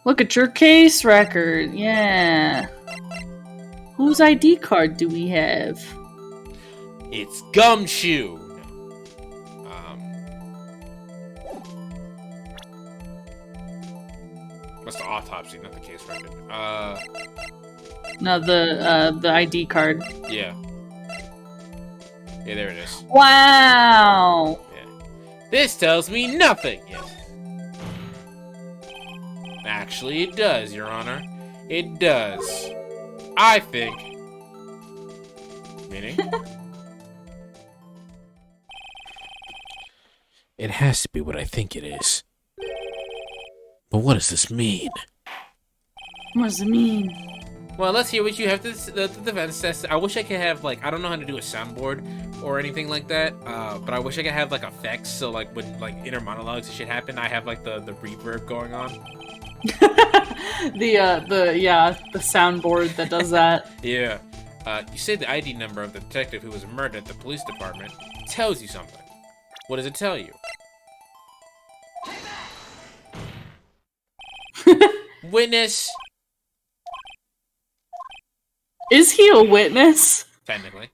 Speaker 1: Look at your case record. Yeah. Whose ID card do we have?
Speaker 2: It's Gumshoe. That's the autopsy, not the case record.
Speaker 1: No, the ID card.
Speaker 2: Yeah. Yeah, there it is.
Speaker 1: Wow.
Speaker 2: Yeah. This tells me nothing. Yes. Actually, it does, Your Honor. It does. I think. Meaning? It has to be what I think it is. But what does this mean?
Speaker 1: What does it mean?
Speaker 2: Well, let's hear what you have to the defense test. I wish I could have, like, I don't know how to do a soundboard or anything like that, but I wish I could have, like, effects, so, like, when, like, inner monologues and shit happen, I have, like, the reverb going on.
Speaker 1: the soundboard that does that.
Speaker 2: Yeah. You say the ID number of the detective who was murdered at the police department tells you something. What does it tell you? Witness!
Speaker 1: Is he a witness?
Speaker 2: Technically.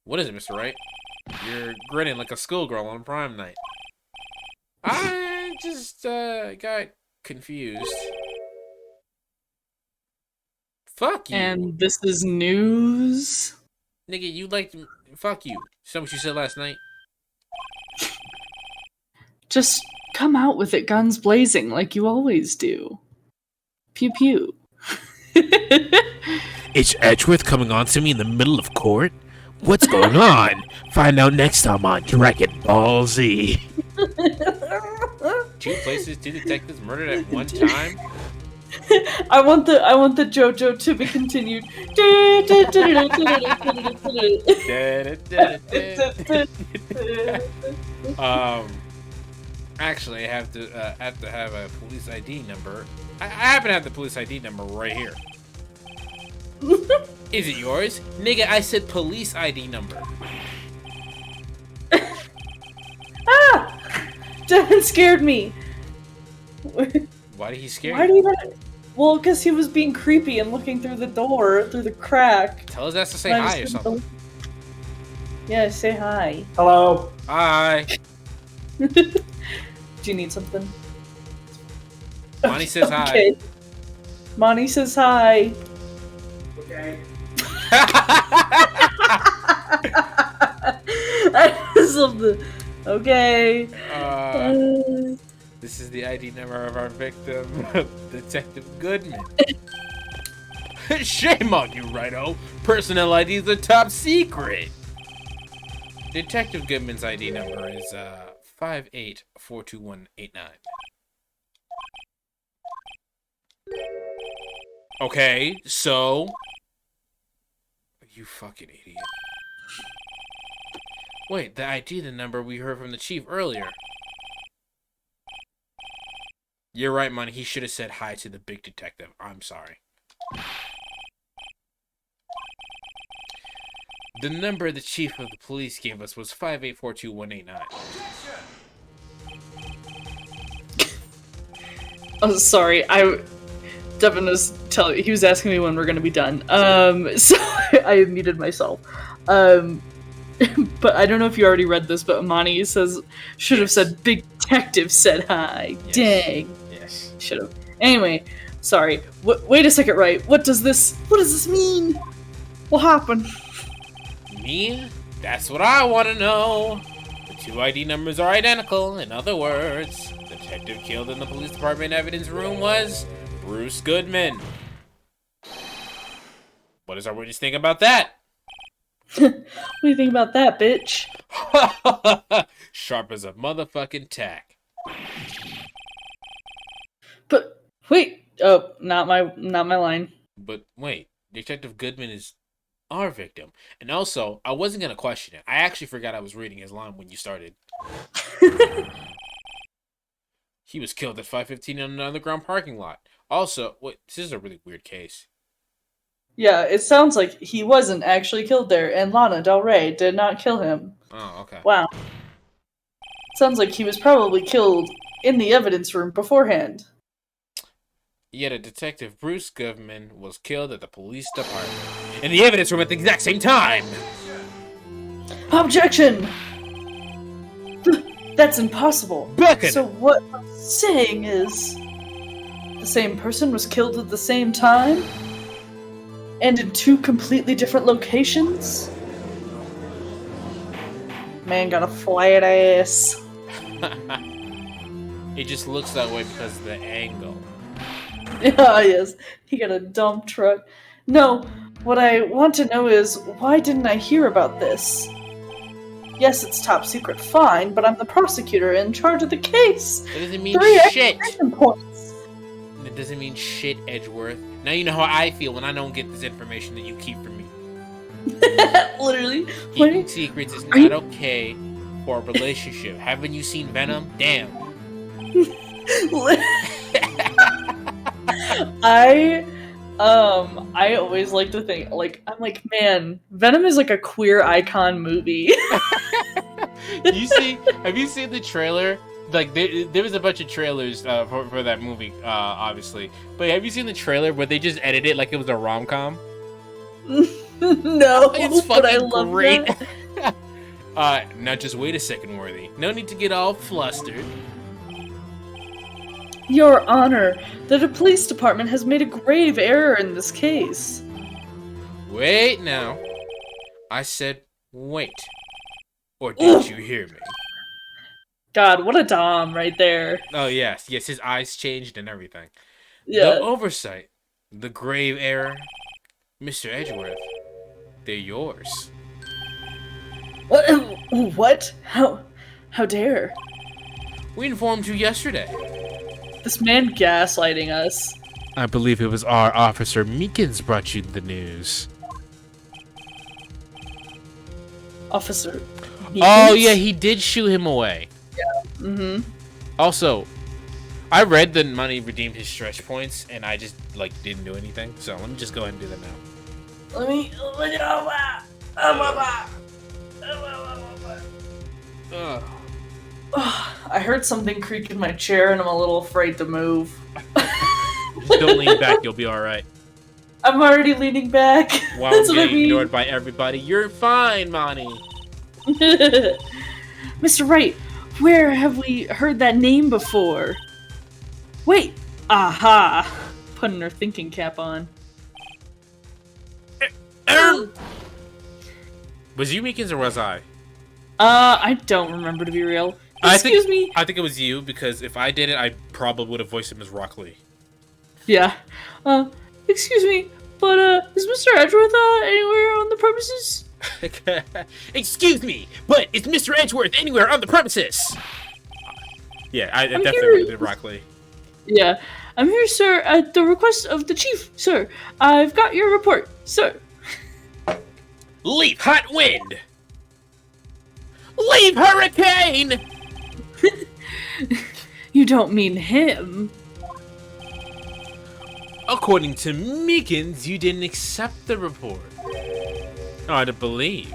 Speaker 2: What is it, Mr. Wright? You're grinning like a schoolgirl on prime night. I just, got confused. Fuck you.
Speaker 1: And this is news?
Speaker 2: Nigga, you like... Fuck you. Is that what you said last night?
Speaker 1: Just come out with it guns blazing like you always do. Pew pew.
Speaker 2: Is Edgeworth coming on to me in the middle of court? What's going on? Find out next time on Dragon Ball Z. 2 places, 2 detectives murdered at one time?
Speaker 1: I want the JoJo to be continued.
Speaker 2: Actually, I have to have a police ID number. I happen to have the police ID number right here. Is it yours? Nigga, I said police ID number.
Speaker 1: Ah! Devin scared me.
Speaker 2: Why did he scare
Speaker 1: Why
Speaker 2: you?
Speaker 1: do you not... Well, because he was being creepy and looking through the door, through the crack.
Speaker 2: Tell his ass to say hi or something.
Speaker 1: Yeah, say hi.
Speaker 3: Hello.
Speaker 2: Hi.
Speaker 1: Do you need something?
Speaker 2: Monty says hi.
Speaker 1: Okay. Monty says hi.
Speaker 3: Okay.
Speaker 1: I just love the... Okay.
Speaker 2: This is the ID number of our victim, Detective Goodman. Shame on you, Righto. Personnel ID is the top secret. Detective Goodman's ID number is 58-42189. Okay, so... You fucking idiot. Wait, the ID, the number we heard from the chief earlier. You're right, Monty. He should have said hi to the big detective. I'm sorry. The number the chief of the police gave us was 58-42189.
Speaker 1: Oh, sorry. Devin was he was asking me when we're gonna be done. So I muted myself. But I don't know if you already read this, but Amani says should have said big detective said hi.
Speaker 2: Yes.
Speaker 1: Dang.
Speaker 2: Yes.
Speaker 1: Should have. Anyway, sorry. Wait a second, Wright. What does this mean? What happened?
Speaker 2: Me? That's what I want to know. The 2 ID numbers are identical. In other words, the detective killed in the police department evidence room was Bruce Goodman. What does our witness think about that?
Speaker 1: What do you think about that, bitch?
Speaker 2: Sharp as a motherfucking tack.
Speaker 1: But wait. Oh, not my line.
Speaker 2: But wait, Detective Goodman is our victim. And also, I wasn't going to question it. I actually forgot I was reading his line when you started. He was killed at 5:15 in an underground parking lot. Also, wait, this is a really weird case.
Speaker 1: Yeah, it sounds like he wasn't actually killed there, and Lana Del Rey did not kill him.
Speaker 2: Oh, okay.
Speaker 1: Wow. Sounds like he was probably killed in the evidence room beforehand.
Speaker 2: Yet a detective, Bruce Goodman, was killed at the police department in the evidence room at the exact same time.
Speaker 1: Objection! That's impossible.
Speaker 2: Beckon!
Speaker 1: So what I'm saying is, the same person was killed at the same time? And in 2 completely different locations? Man got a flat ass.
Speaker 2: It just looks that way because of the angle.
Speaker 1: Yeah, yes. He got a dump truck. No, what I want to know is, why didn't I hear about this? Yes, it's top secret, fine, but I'm the prosecutor in charge of the case.
Speaker 2: It doesn't mean
Speaker 1: 3
Speaker 2: shit.
Speaker 1: exclamation points.
Speaker 2: It doesn't mean shit, Edgeworth. Now you know how I feel when I don't get this information that you keep from me.
Speaker 1: Literally.
Speaker 2: Keeping secrets is not okay for a relationship. Haven't you seen Venom? Damn.
Speaker 1: I always like to think, I'm like, man, Venom is like a queer icon movie.
Speaker 2: Have you seen the trailer? Like, there was a bunch of trailers for that movie, obviously. But have you seen the trailer where they just edited it like it was a rom-com?
Speaker 1: No,
Speaker 2: It's
Speaker 1: but I
Speaker 2: fucking
Speaker 1: love
Speaker 2: great.
Speaker 1: that.
Speaker 2: Now just wait a second, Worthy. No need to get all flustered.
Speaker 1: Your Honor, the police department has made a grave error in this case.
Speaker 2: Wait now. I said wait. Or did you hear me?
Speaker 1: God, what a dom right there.
Speaker 2: Oh, yes. Yes, his eyes changed and everything.
Speaker 1: Yeah.
Speaker 2: The oversight. The grave error. Mr. Edgeworth, they're yours.
Speaker 1: What? How dare?
Speaker 2: We informed you yesterday.
Speaker 1: This man gaslighting us.
Speaker 2: I believe it was our officer Meekins brought you the news.
Speaker 1: Officer.
Speaker 2: Oh, yeah, he did shoo him away.
Speaker 1: Mm-hmm.
Speaker 2: Also, I read that Money redeemed his stretch points, and I just, didn't do anything. So let me just go ahead and do that now.
Speaker 1: Let me.
Speaker 2: Ugh.
Speaker 1: I heard something creak in my chair, and I'm a little afraid to move.
Speaker 2: Just don't lean back, you'll be alright.
Speaker 1: I'm already leaning back.
Speaker 2: While
Speaker 1: That's
Speaker 2: I'm
Speaker 1: what I
Speaker 2: getting
Speaker 1: mean.
Speaker 2: ignored by everybody, you're fine, Monty.
Speaker 1: Mr. Wright, where have we heard that name before? Wait! Aha! Putting her thinking cap on.
Speaker 2: Was you Meekins or was I?
Speaker 1: I don't remember, to be real. Excuse me?
Speaker 2: I think it was you, because if I did it, I probably would have voiced him as Rock Lee.
Speaker 1: Yeah. Excuse me, but, is Mr. Edgeworth, anywhere on the premises?
Speaker 2: Excuse me, but is Mr. Edgeworth anywhere on the premises? Yeah, I definitely
Speaker 1: here.
Speaker 2: would have been Rock Lee.
Speaker 1: Yeah. I'm here, sir, at the request of the chief, sir. I've got your report, sir.
Speaker 2: Leap hot wind! Leap hurricane!
Speaker 1: You don't mean him.
Speaker 2: According to Meekins, you didn't accept the report. Hard to believe.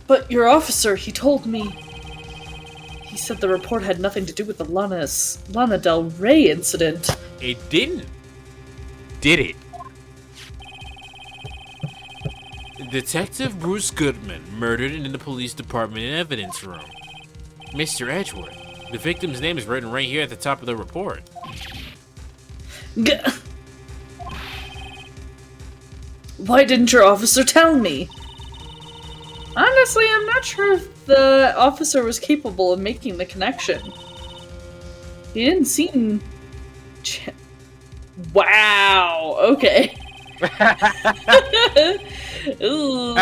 Speaker 1: But your officer, he told me. He said the report had nothing to do with the Lana Del Rey incident.
Speaker 2: It didn't. Did it? Detective Bruce Goodman murdered in the police department evidence room. Mr. Edgeworth. The victim's name is written right here at the top of the report.
Speaker 1: Why didn't your officer tell me? Honestly, I'm not sure if the officer was capable of making the connection. He didn't seem... Wow, okay. Ooh.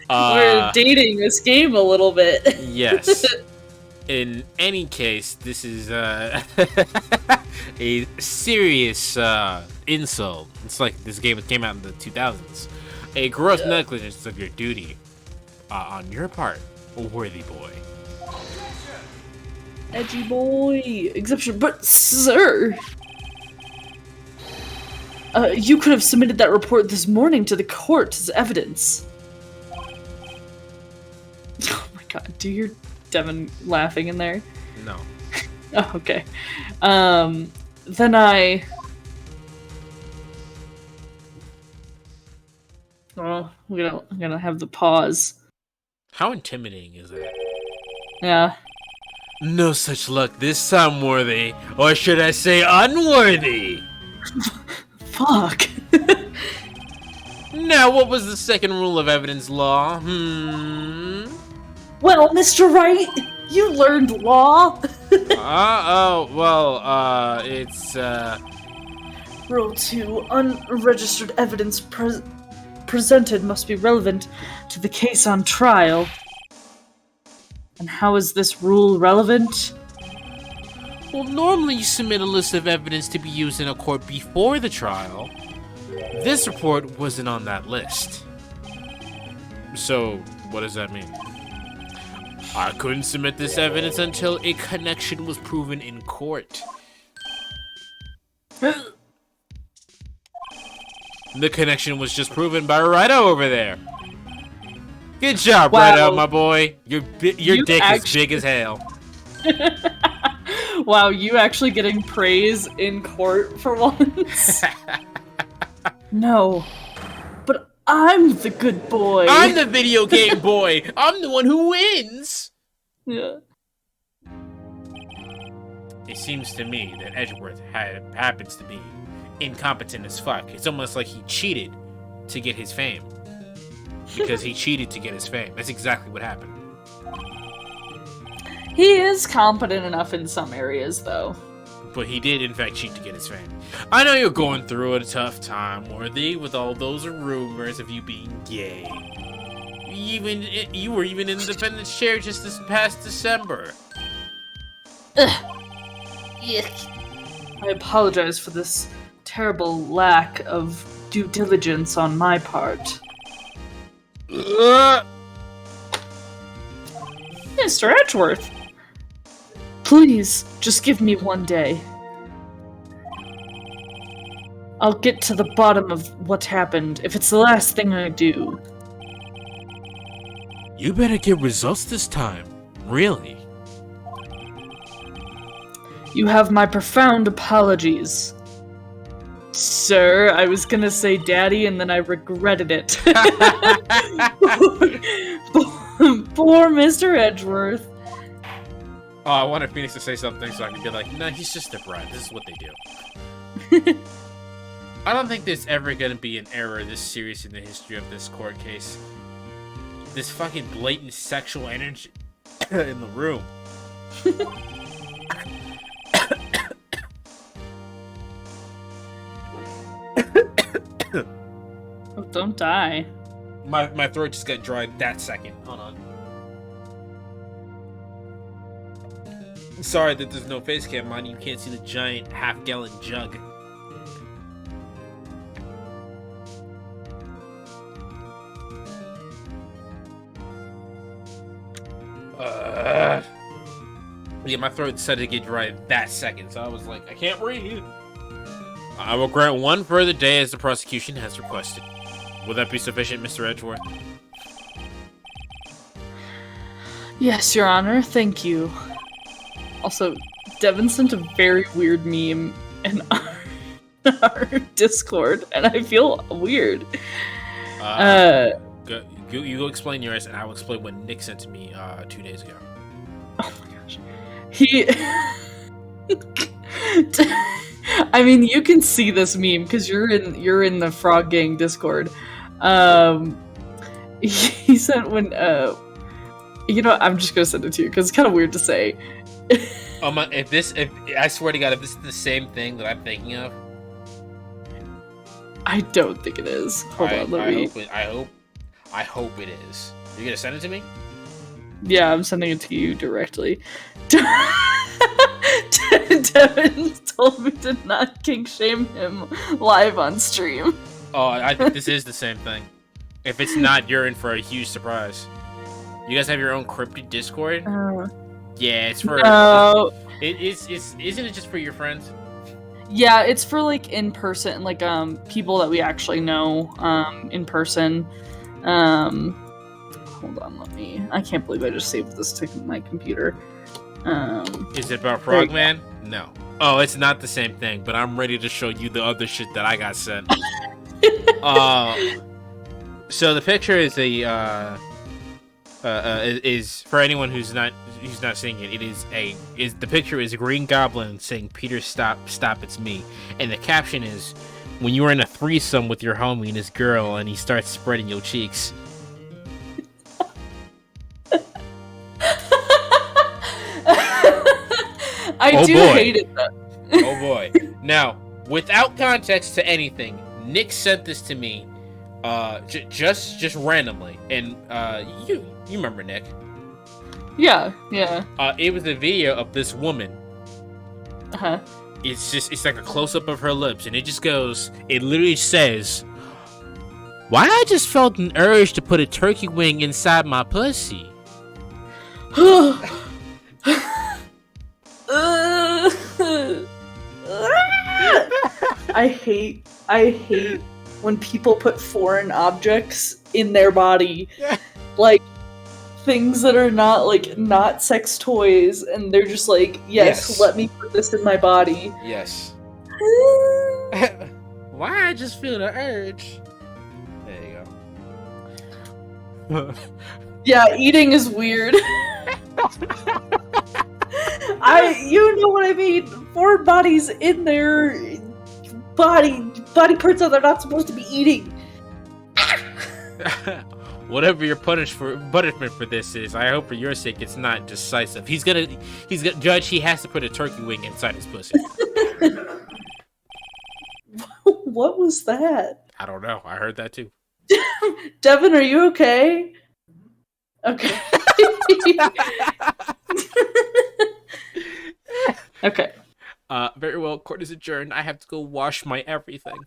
Speaker 1: We're dating this game a little bit.
Speaker 2: Yes. In any case, this is a serious insult. It's like this game came out in the 2000s. A gross negligence of your duty on your part, worthy boy.
Speaker 1: Edgy boy. Exception, but sir... you could have submitted that report this morning to the court as evidence. Oh my god, do you hear Devin laughing in there?
Speaker 2: No.
Speaker 1: Oh, okay. Then I... Oh, I'm gonna have the pause.
Speaker 2: How intimidating is that?
Speaker 1: Yeah.
Speaker 2: No such luck this time, worthy. Or should I say unworthy?
Speaker 1: Fuck.
Speaker 2: Now, what was the second rule of evidence law?
Speaker 1: Well, Mr. Wright, you learned law.
Speaker 2: It's,
Speaker 1: Rule 2, unregistered evidence presented must be relevant to the case on trial. And how is this rule relevant?
Speaker 2: Well, normally you submit a list of evidence to be used in a court before the trial. This report wasn't on that list. So, what does that mean? I couldn't submit this evidence until a connection was proven in court. The connection was just proven by Wright over there. Good job,
Speaker 1: Wow.
Speaker 2: Wright, my boy. Your dick is big as hell.
Speaker 1: Wow, you actually getting praise in court for once? No. But I'm the good boy.
Speaker 2: I'm the video game boy. I'm the one who wins.
Speaker 1: Yeah.
Speaker 2: It seems to me that Edgeworth happens to be incompetent as fuck. It's almost like he cheated to get his fame. Because he cheated to get his fame. That's exactly what happened.
Speaker 1: He is competent enough in some areas, though.
Speaker 2: but he did in fact cheat to get his fame. I know you're going through a tough time, Worthy, with all those rumors of you being gay. You were even in the defendant's chair just this past December.
Speaker 1: I apologize for this terrible lack of due diligence on my part. Mr. Edgeworth, please, just give me one day. I'll get to the bottom of what happened, if it's the last thing I do.
Speaker 2: You better get results this time. Really?
Speaker 1: You have my profound apologies. Sir, I was gonna say daddy and then I regretted it. Poor Mr. Edgeworth.
Speaker 2: Oh, I wanted Phoenix to say something so I could be like, no, he's just a brat. This is what they do. I don't think there's ever gonna be an error this serious in the history of this court case. This fucking blatant sexual energy in the room.
Speaker 1: Oh, don't die.
Speaker 2: My throat just got dry that second. Hold on. Sorry that there's no face cam on. You can't see the giant half-gallon jug. Yeah, my throat decided to get dry that second, so I was like, I can't breathe. I will grant one further day as the prosecution has requested. Will that be sufficient, Mr. Edgeworth?
Speaker 1: Yes, Your Honor, thank you. Also, Devin sent a very weird meme in our Discord, and I feel weird.
Speaker 2: You go explain yours, and I will explain what Nick sent to me 2 days ago.
Speaker 1: Oh my gosh. He... I mean, you can see this meme, because you're in the Frog Gang Discord. He sent when... you know, I'm just gonna send it to you, because it's kind of weird to say.
Speaker 2: If I swear to God, if this is the same thing that I'm thinking of,
Speaker 1: I don't think it is. Hold on, let me.
Speaker 2: I hope it is. You're gonna send it to me?
Speaker 1: Yeah, I'm sending it to you directly. Devin told me to not kink shame him live on stream.
Speaker 2: Oh, I think this is the same thing. If it's not, you're in for a huge surprise. You guys have your own cryptid Discord? Yeah, it's for.
Speaker 1: No.
Speaker 2: Isn't it just for your friends?
Speaker 1: Yeah, it's for like in person, like people that we actually know in person. Hold on, I can't believe I just saved this to my computer.
Speaker 2: Is it about Frogman? No. Oh, it's not the same thing, but I'm ready to show you the other shit that I got sent. So the picture is is for anyone who's not seeing it. The picture is a Green Goblin saying, "Peter, stop, it's me," and the caption is, "When you are in a threesome with your homie and his girl, and he starts spreading your cheeks."
Speaker 1: I do hate it though.
Speaker 2: Oh boy. Now, without context to anything, Nick sent this to me just randomly, and you remember Nick?
Speaker 1: Yeah.
Speaker 2: It was a video of this woman.
Speaker 1: Uh-huh.
Speaker 2: It's like a close-up of her lips, and it literally says, "Why I just felt an urge to put a turkey wing inside my pussy."
Speaker 1: I hate when people put foreign objects in their body, like things that are not sex toys, and they're just like, yes, let me put this in my body.
Speaker 2: Yes. Why I just feel the urge. There you go.
Speaker 1: Yeah, eating is weird. You know what I mean? Foreign bodies in their body parts that they're not supposed to be eating.
Speaker 2: Whatever your punishment for this is, I hope for your sake it's not decisive. He's gonna judge. He has to put a turkey wing inside his pussy.
Speaker 1: What was that?
Speaker 2: I don't know. I heard that too.
Speaker 1: Devin, are you okay? Okay. Okay.
Speaker 2: Very well. Court is adjourned. I have to go wash my everything.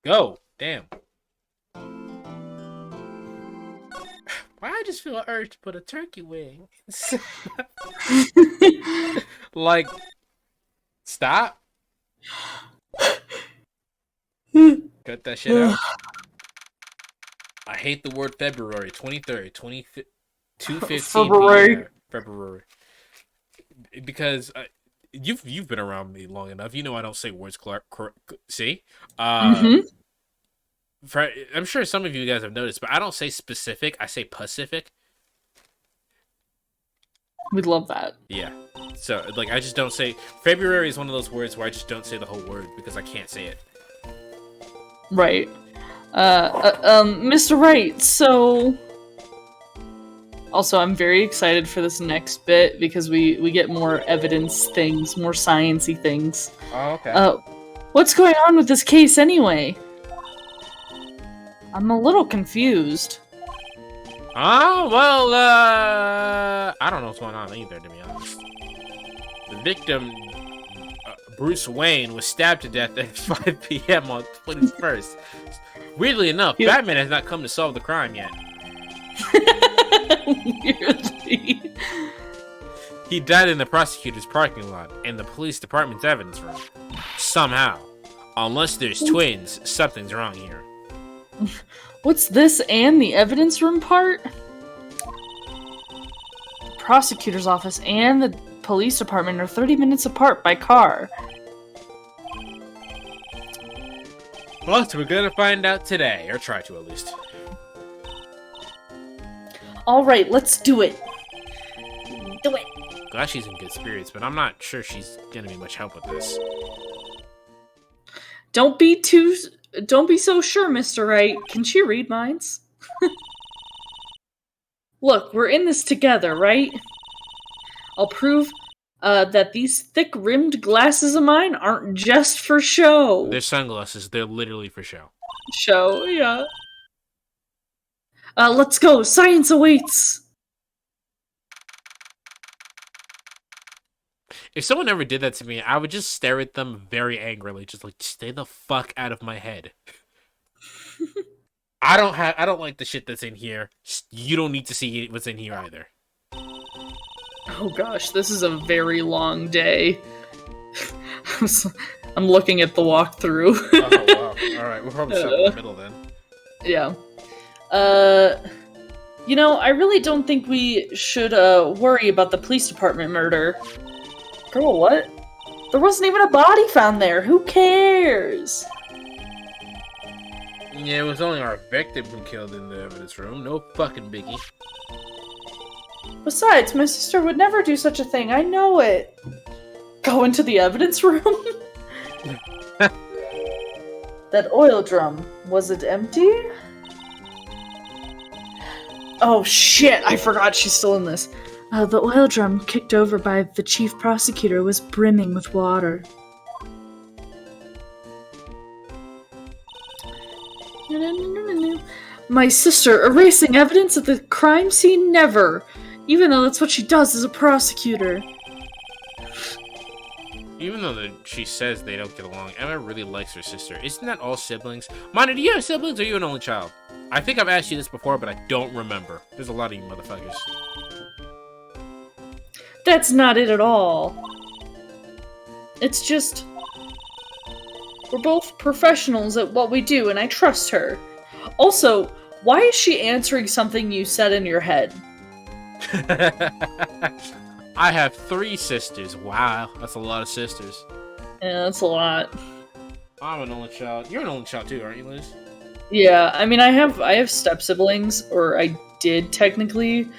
Speaker 2: Go. Damn. Why I just feel an urge to put a turkey wing. Like, stop. Cut that shit out. I hate the word February 23rd, 2:15
Speaker 1: February.
Speaker 2: February. Because you've been around me long enough. You know I don't say words see? I'm sure some of you guys have noticed, but I don't say specific. I say Pacific.
Speaker 1: We love that.
Speaker 2: Yeah. So, like, I just don't say... February is one of those words where I just don't say the whole word because I can't say it.
Speaker 1: Right. Mr. Wright, so... Also, I'm very excited for this next bit because we get more evidence things, more science-y things.
Speaker 2: Oh, okay.
Speaker 1: What's going on with this case anyway? I'm a little confused.
Speaker 2: Oh, well, I don't know what's going on either, to be honest. The victim, Bruce Wayne, was stabbed to death at 5 p.m. on 21st. Weirdly enough, Batman has not come to solve the crime yet.
Speaker 1: Weirdly.
Speaker 2: He died in the prosecutor's parking lot and the police department's evidence room. Somehow. Unless there's twins, something's wrong here.
Speaker 1: What's this and the evidence room part? The prosecutor's office and the police department are 30 minutes apart by car.
Speaker 2: Well, we're gonna find out today, or try to at least.
Speaker 1: Alright, let's do it. Do it.
Speaker 2: Glad she's in good spirits, but I'm not sure she's gonna be much help with this.
Speaker 1: Don't be so sure, Mr. Wright. Can she read minds? Look, we're in this together, right? I'll prove that these thick-rimmed glasses of mine aren't just for show.
Speaker 2: They're sunglasses. They're literally for show.
Speaker 1: Show, yeah. Let's go. Science awaits.
Speaker 2: If someone ever did that to me, I would just stare at them very angrily, just like, stay the fuck out of my head. I don't like the shit that's in here. You don't need to see what's in here either.
Speaker 1: Oh gosh, this is a very long day. I'm looking at the walkthrough.
Speaker 2: Oh wow. Alright, we'll probably start in the middle then.
Speaker 1: Yeah. You know, I really don't think we should worry about the police department murder. Girl, what? There wasn't even a body found there. Who cares?
Speaker 2: Yeah, it was only our victim who killed in the evidence room. No fucking biggie.
Speaker 1: Besides, my sister would never do such a thing. I know it. Go into the evidence room? That oil drum, was it empty? Oh shit, I forgot she's still in this. The oil drum, kicked over by the chief prosecutor, was brimming with water. My sister, erasing evidence at the crime scene? Never! Even though that's what she does as a prosecutor.
Speaker 2: Even though she says they don't get along, Emma really likes her sister. Isn't that all siblings? Mana, do you have siblings or are you an only child? I think I've asked you this before, but I don't remember. There's a lot of you motherfuckers.
Speaker 1: That's not it at all. It's just... we're both professionals at what we do, and I trust her. Also, why is she answering something you said in your head?
Speaker 2: I have 3 sisters. Wow, that's a lot of sisters.
Speaker 1: Yeah, that's a lot.
Speaker 2: I'm an only child. You're an only child too, aren't you, Liz?
Speaker 1: Yeah, I mean, I have step-siblings, or I did technically.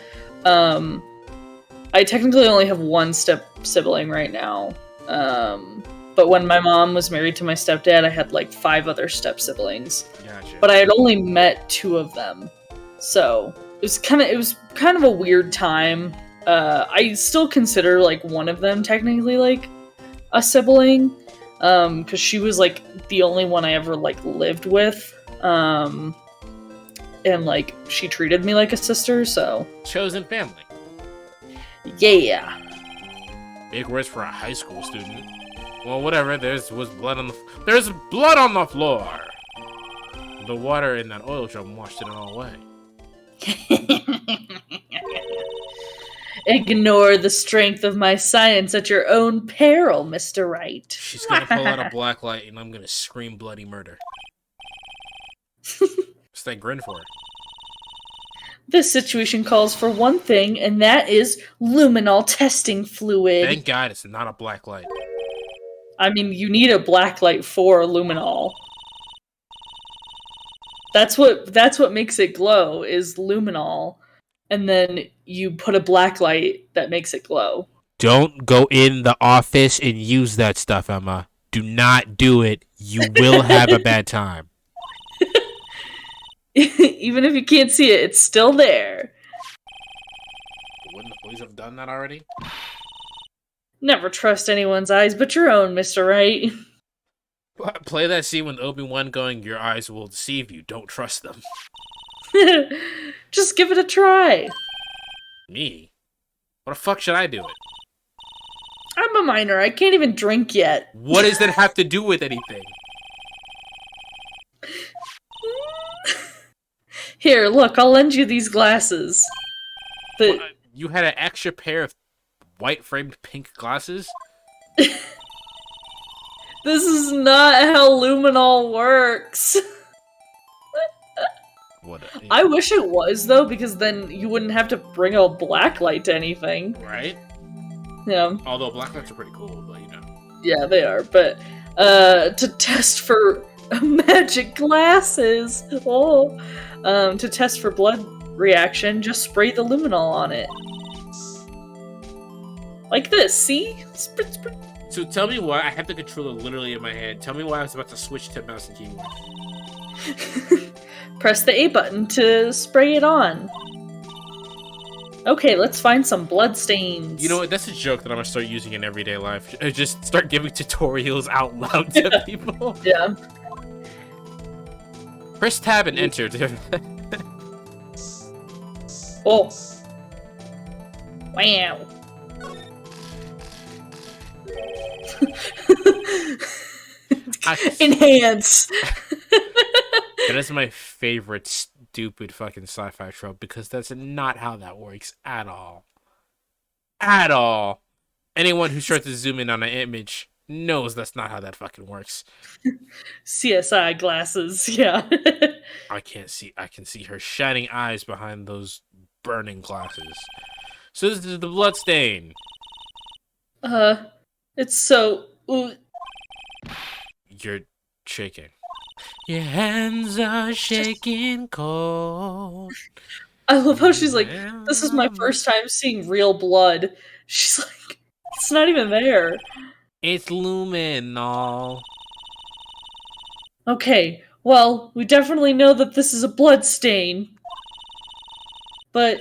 Speaker 1: I technically only have 1 step-sibling right now. But when my mom was married to my stepdad, I had like 5 other step-siblings.
Speaker 2: Gotcha.
Speaker 1: But I had only met 2 of them. So, was kind of a weird time. I still consider like one of them technically like a sibling, because she was like the only one I ever like lived with, and like she treated me like a sister. So
Speaker 2: Chosen family.
Speaker 1: yeah.
Speaker 2: Big words for a high school student. Well, whatever. There's blood on the floor. The water in that oil drum washed it all away.
Speaker 1: Ignore the strength of my science at your own peril, Mr. Wright.
Speaker 2: She's gonna pull out a black light, and I'm gonna scream bloody murder. What's that grin for?
Speaker 1: This situation calls for one thing, and that is luminol testing fluid.
Speaker 2: Thank God it's not a black light.
Speaker 1: I mean, you need a black light for luminol. That's what makes it glow, is luminol. And then you put a black light that makes it glow.
Speaker 2: Don't go in the office and use that stuff, Emma. Do not do it. You will have a bad time.
Speaker 1: Even if you can't see it, it's still there.
Speaker 2: Wouldn't the police have done that already?
Speaker 1: Never trust anyone's eyes but your own, Mr. Wright.
Speaker 2: Play that scene with Obi-Wan going, your eyes will deceive you. Don't trust them.
Speaker 1: Just give it a try.
Speaker 2: Me? What the fuck should I do it?
Speaker 1: I'm a minor. I can't even drink yet.
Speaker 2: What does that have to do with anything?
Speaker 1: Here, look, I'll lend you these glasses.
Speaker 2: You had an extra pair of white-framed pink glasses?
Speaker 1: This is not how luminol works. I wish it was, though, because then you wouldn't have to bring a black light to anything.
Speaker 2: Right?
Speaker 1: Yeah.
Speaker 2: Although black lights are pretty cool, but you know.
Speaker 1: Yeah, they are, but to test for magic glasses, to test for blood reaction, just spray the luminol on it. Like this, see? Sprit, sprit.
Speaker 2: So tell me why I have the controller literally in my hand. Tell me why I was about to switch to mouse and keyboard.
Speaker 1: Press the A button to spray it on. Okay, let's find some blood stains.
Speaker 2: You know what? That's a joke that I'm gonna start using in everyday life. I just start giving tutorials out loud to people.
Speaker 1: Yeah.
Speaker 2: Press tab and enter.
Speaker 1: Oh. Wow. Enhance.
Speaker 2: That is my favorite stupid fucking sci-fi trope because that's not how that works at all. At all. Anyone who tries to zoom in on an image knows that's not how that fucking works.
Speaker 1: CSI glasses, yeah.
Speaker 2: I can see her shining eyes behind those burning glasses. So this is the blood stain.
Speaker 1: It's so...
Speaker 2: You're shaking. Your hands are shaking cold.
Speaker 1: I love how she's like, this is my first time seeing real blood. She's like, it's not even there.
Speaker 2: It's luminol.
Speaker 1: Okay, well, we definitely know that this is a blood stain. But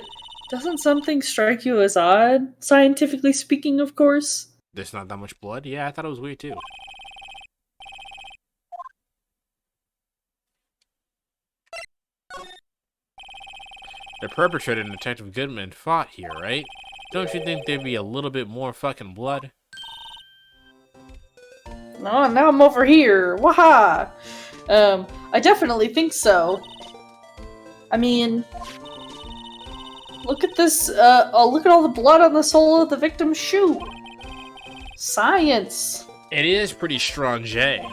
Speaker 1: doesn't something strike you as odd? Scientifically speaking, of course.
Speaker 2: There's not that much blood? Yeah, I thought it was weird too. The perpetrator and Detective Goodman fought here, right? Don't you think there'd be a little bit more fucking blood?
Speaker 1: Oh, now I'm over here. Waha! I definitely think so. I mean, look at this, look at all the blood on the sole of the victim's shoe. Science!
Speaker 2: It is pretty strong, Jay.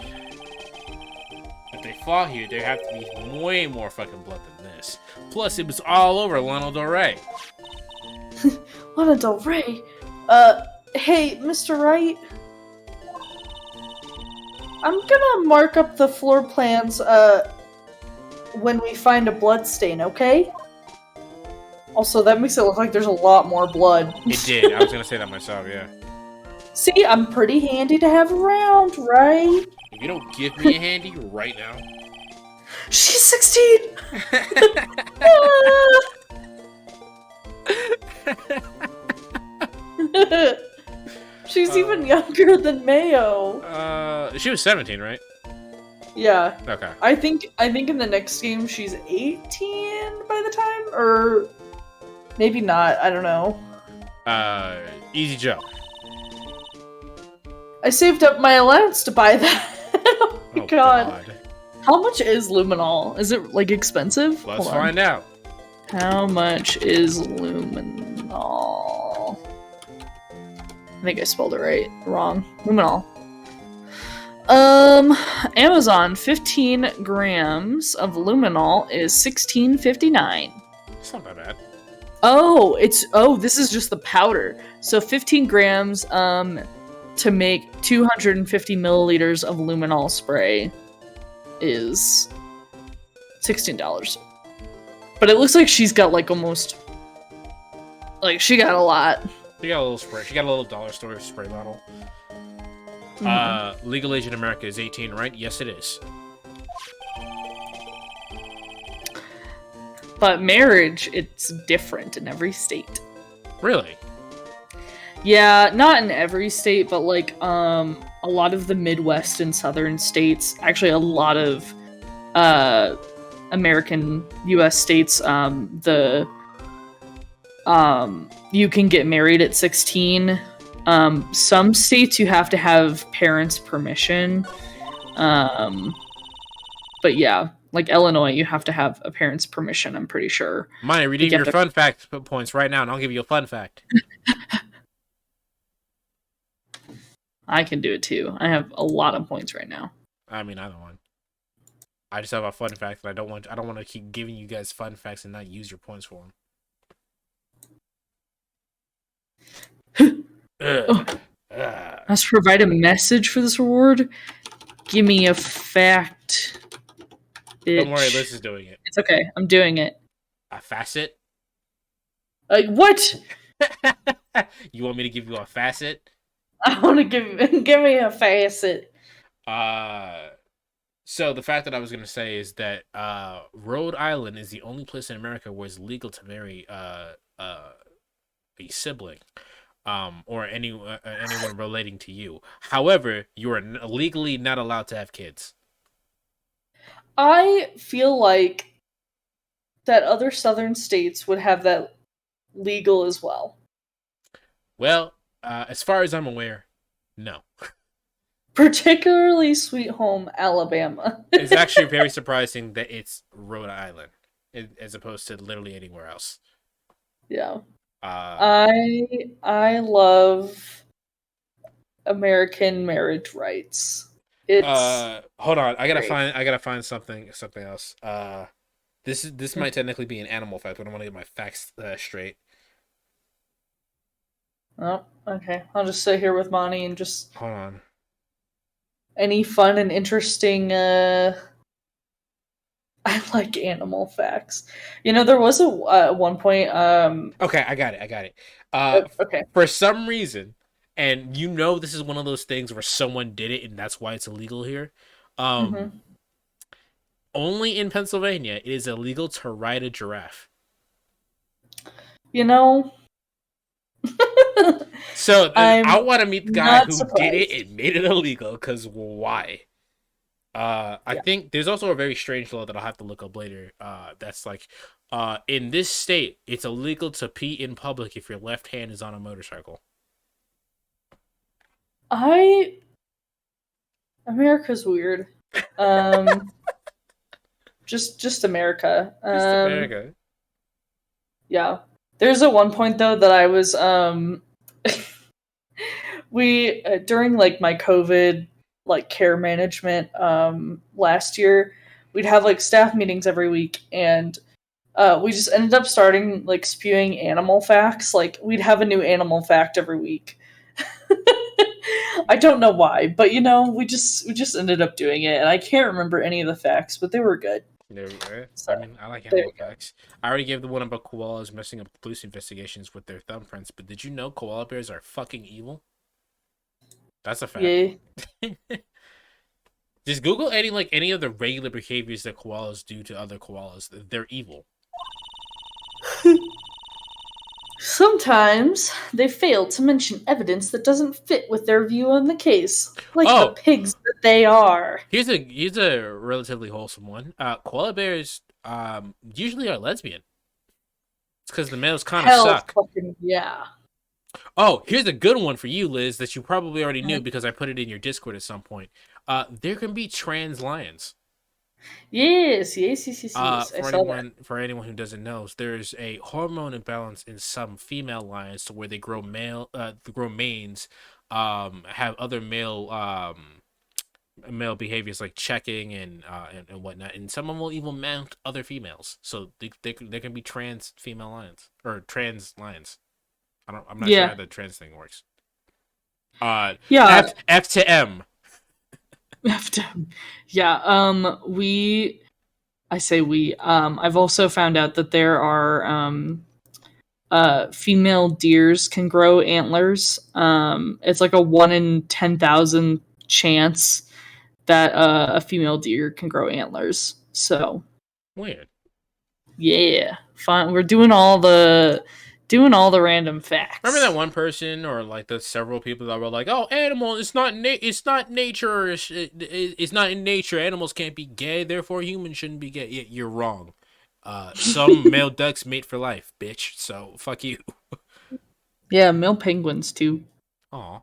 Speaker 2: If they fought here, there have to be way more fucking blood than this. Plus, it was all over Lana Del Rey.
Speaker 1: Lana Del Rey? Hey, Mr. Wright? I'm gonna mark up the floor plans, when we find a blood stain, okay? Also, that makes it look like there's a lot more blood.
Speaker 2: It did. I was gonna say that myself, yeah.
Speaker 1: See, I'm pretty handy to have around, right?
Speaker 2: If you don't give me a handy right now...
Speaker 1: She's 16! She's even younger than Mayo.
Speaker 2: She was 17, right?
Speaker 1: Yeah.
Speaker 2: Okay.
Speaker 1: I think in the next game she's 18 by the time, or maybe not. I don't know.
Speaker 2: Easy Joe.
Speaker 1: I saved up my allowance to buy that. Oh my god. How much is luminol? Is it like expensive?
Speaker 2: Let's find out.
Speaker 1: How much is luminol? I think I spelled it wrong. Luminol. Amazon 15 grams of luminol is $16.59.
Speaker 2: It's not that bad.
Speaker 1: Oh, this is just the powder. So 15 grams to make 250 milliliters of luminol spray is $16. But it looks like she's got like almost she got a lot.
Speaker 2: She got a little spray. She got a little dollar store spray bottle. Legal age in America is 18, right? Yes, it is.
Speaker 1: But marriage, it's different in every state.
Speaker 2: Really?
Speaker 1: Yeah, not in every state, but like a lot of the Midwest and Southern states, actually a lot of American US states, you can get married at 16. Some states you have to have parents' permission. But yeah, like Illinois, you have to have a parent's permission, I'm pretty sure.
Speaker 2: Mine, redeem your fun fact points right now, and I'll give you a fun fact.
Speaker 1: I can do it too. I have a lot of points right now.
Speaker 2: I mean, either one. I just have a fun fact, and I don't want to keep giving you guys fun facts and not use your points for them. Let's
Speaker 1: provide a message for this reward. Give me a fact. Bitch.
Speaker 2: Don't worry, Liz is doing it.
Speaker 1: It's okay. I'm doing it.
Speaker 2: A facet?
Speaker 1: What?
Speaker 2: You want me to give you a facet?
Speaker 1: I want to give me a facet.
Speaker 2: So the fact that I was going to say is that Rhode Island is the only place in America where it's legal to marry a sibling, or anyone relating to you. However, you are legally not allowed to have kids.
Speaker 1: I feel like that other southern states would have that legal as well.
Speaker 2: Well, as far as I'm aware, no.
Speaker 1: Particularly Sweet Home Alabama.
Speaker 2: It's actually very surprising that it's Rhode Island as opposed to literally anywhere else.
Speaker 1: Yeah. I love American marriage rights. It's
Speaker 2: hold on, I gotta find something else. This might technically be an animal fact, but I want to get my facts straight.
Speaker 1: Oh, okay. I'll just sit here with Monty and just
Speaker 2: hold on.
Speaker 1: Any fun and interesting I like animal facts. You know, there was a one point.
Speaker 2: Okay, I got it.
Speaker 1: Okay.
Speaker 2: For some reason, and you know, this is one of those things where someone did it, and that's why it's illegal here. Only in Pennsylvania, it is illegal to ride a giraffe.
Speaker 1: You know.
Speaker 2: So I want to meet the guy who
Speaker 1: surprised.
Speaker 2: did it and made it illegal. Because why? I think there's also a very strange law that I'll have to look up later. That's like, in this state, it's illegal to pee in public if your left hand is on a motorcycle.
Speaker 1: America's weird. Just America.
Speaker 2: Just America.
Speaker 1: Yeah. There's at one point though that I was we during like my COVID like care management last year, we'd have like staff meetings every week, and we just ended up starting like spewing animal facts. Like we'd have a new animal fact every week. I don't know why, but you know, we just ended up doing it, and I can't remember any of the facts, but they were good.
Speaker 2: So, I mean, I like animal facts. I already gave the one about koalas messing up police investigations with their thumbprints, but did you know koala bears are fucking evil? That's a fact.
Speaker 1: Yeah.
Speaker 2: Just Google any of the regular behaviors that koalas do to other koalas. They're evil.
Speaker 1: Sometimes they fail to mention evidence that doesn't fit with their view on the case, like the
Speaker 2: Oh,
Speaker 1: pigs that they are.
Speaker 2: here's a relatively wholesome one. Koala bears usually are lesbian. It's because the males kind of
Speaker 1: Hell
Speaker 2: suck.
Speaker 1: fucking yeah.
Speaker 2: Oh, here's a good one for you, Liz, that you probably already knew because I put it in your Discord at some point. There can be trans lions.
Speaker 1: Yes. I saw that.
Speaker 2: For anyone who doesn't know, there's a hormone imbalance in some female lions to where they grow grow manes, have other male behaviors like checking and whatnot, and some of them will even mount other females. So there can be trans female lions or trans lions. I'm not sure how the trans thing works.
Speaker 1: Yeah.
Speaker 2: F to M.
Speaker 1: Yeah. I say we. I've also found out that there are female deers can grow antlers. It's like a 1 in 10,000 chance that a female deer can grow antlers. So
Speaker 2: Weird.
Speaker 1: yeah, fine. We're doing all the random facts.
Speaker 2: Remember that one person or like the several people that were like, "Oh, animal, it's not nature. It's not in nature. Animals can't be gay, therefore humans shouldn't be gay." Yeah, you're wrong. Some male ducks mate for life, bitch. So fuck you.
Speaker 1: Yeah, male penguins too.
Speaker 2: Aw.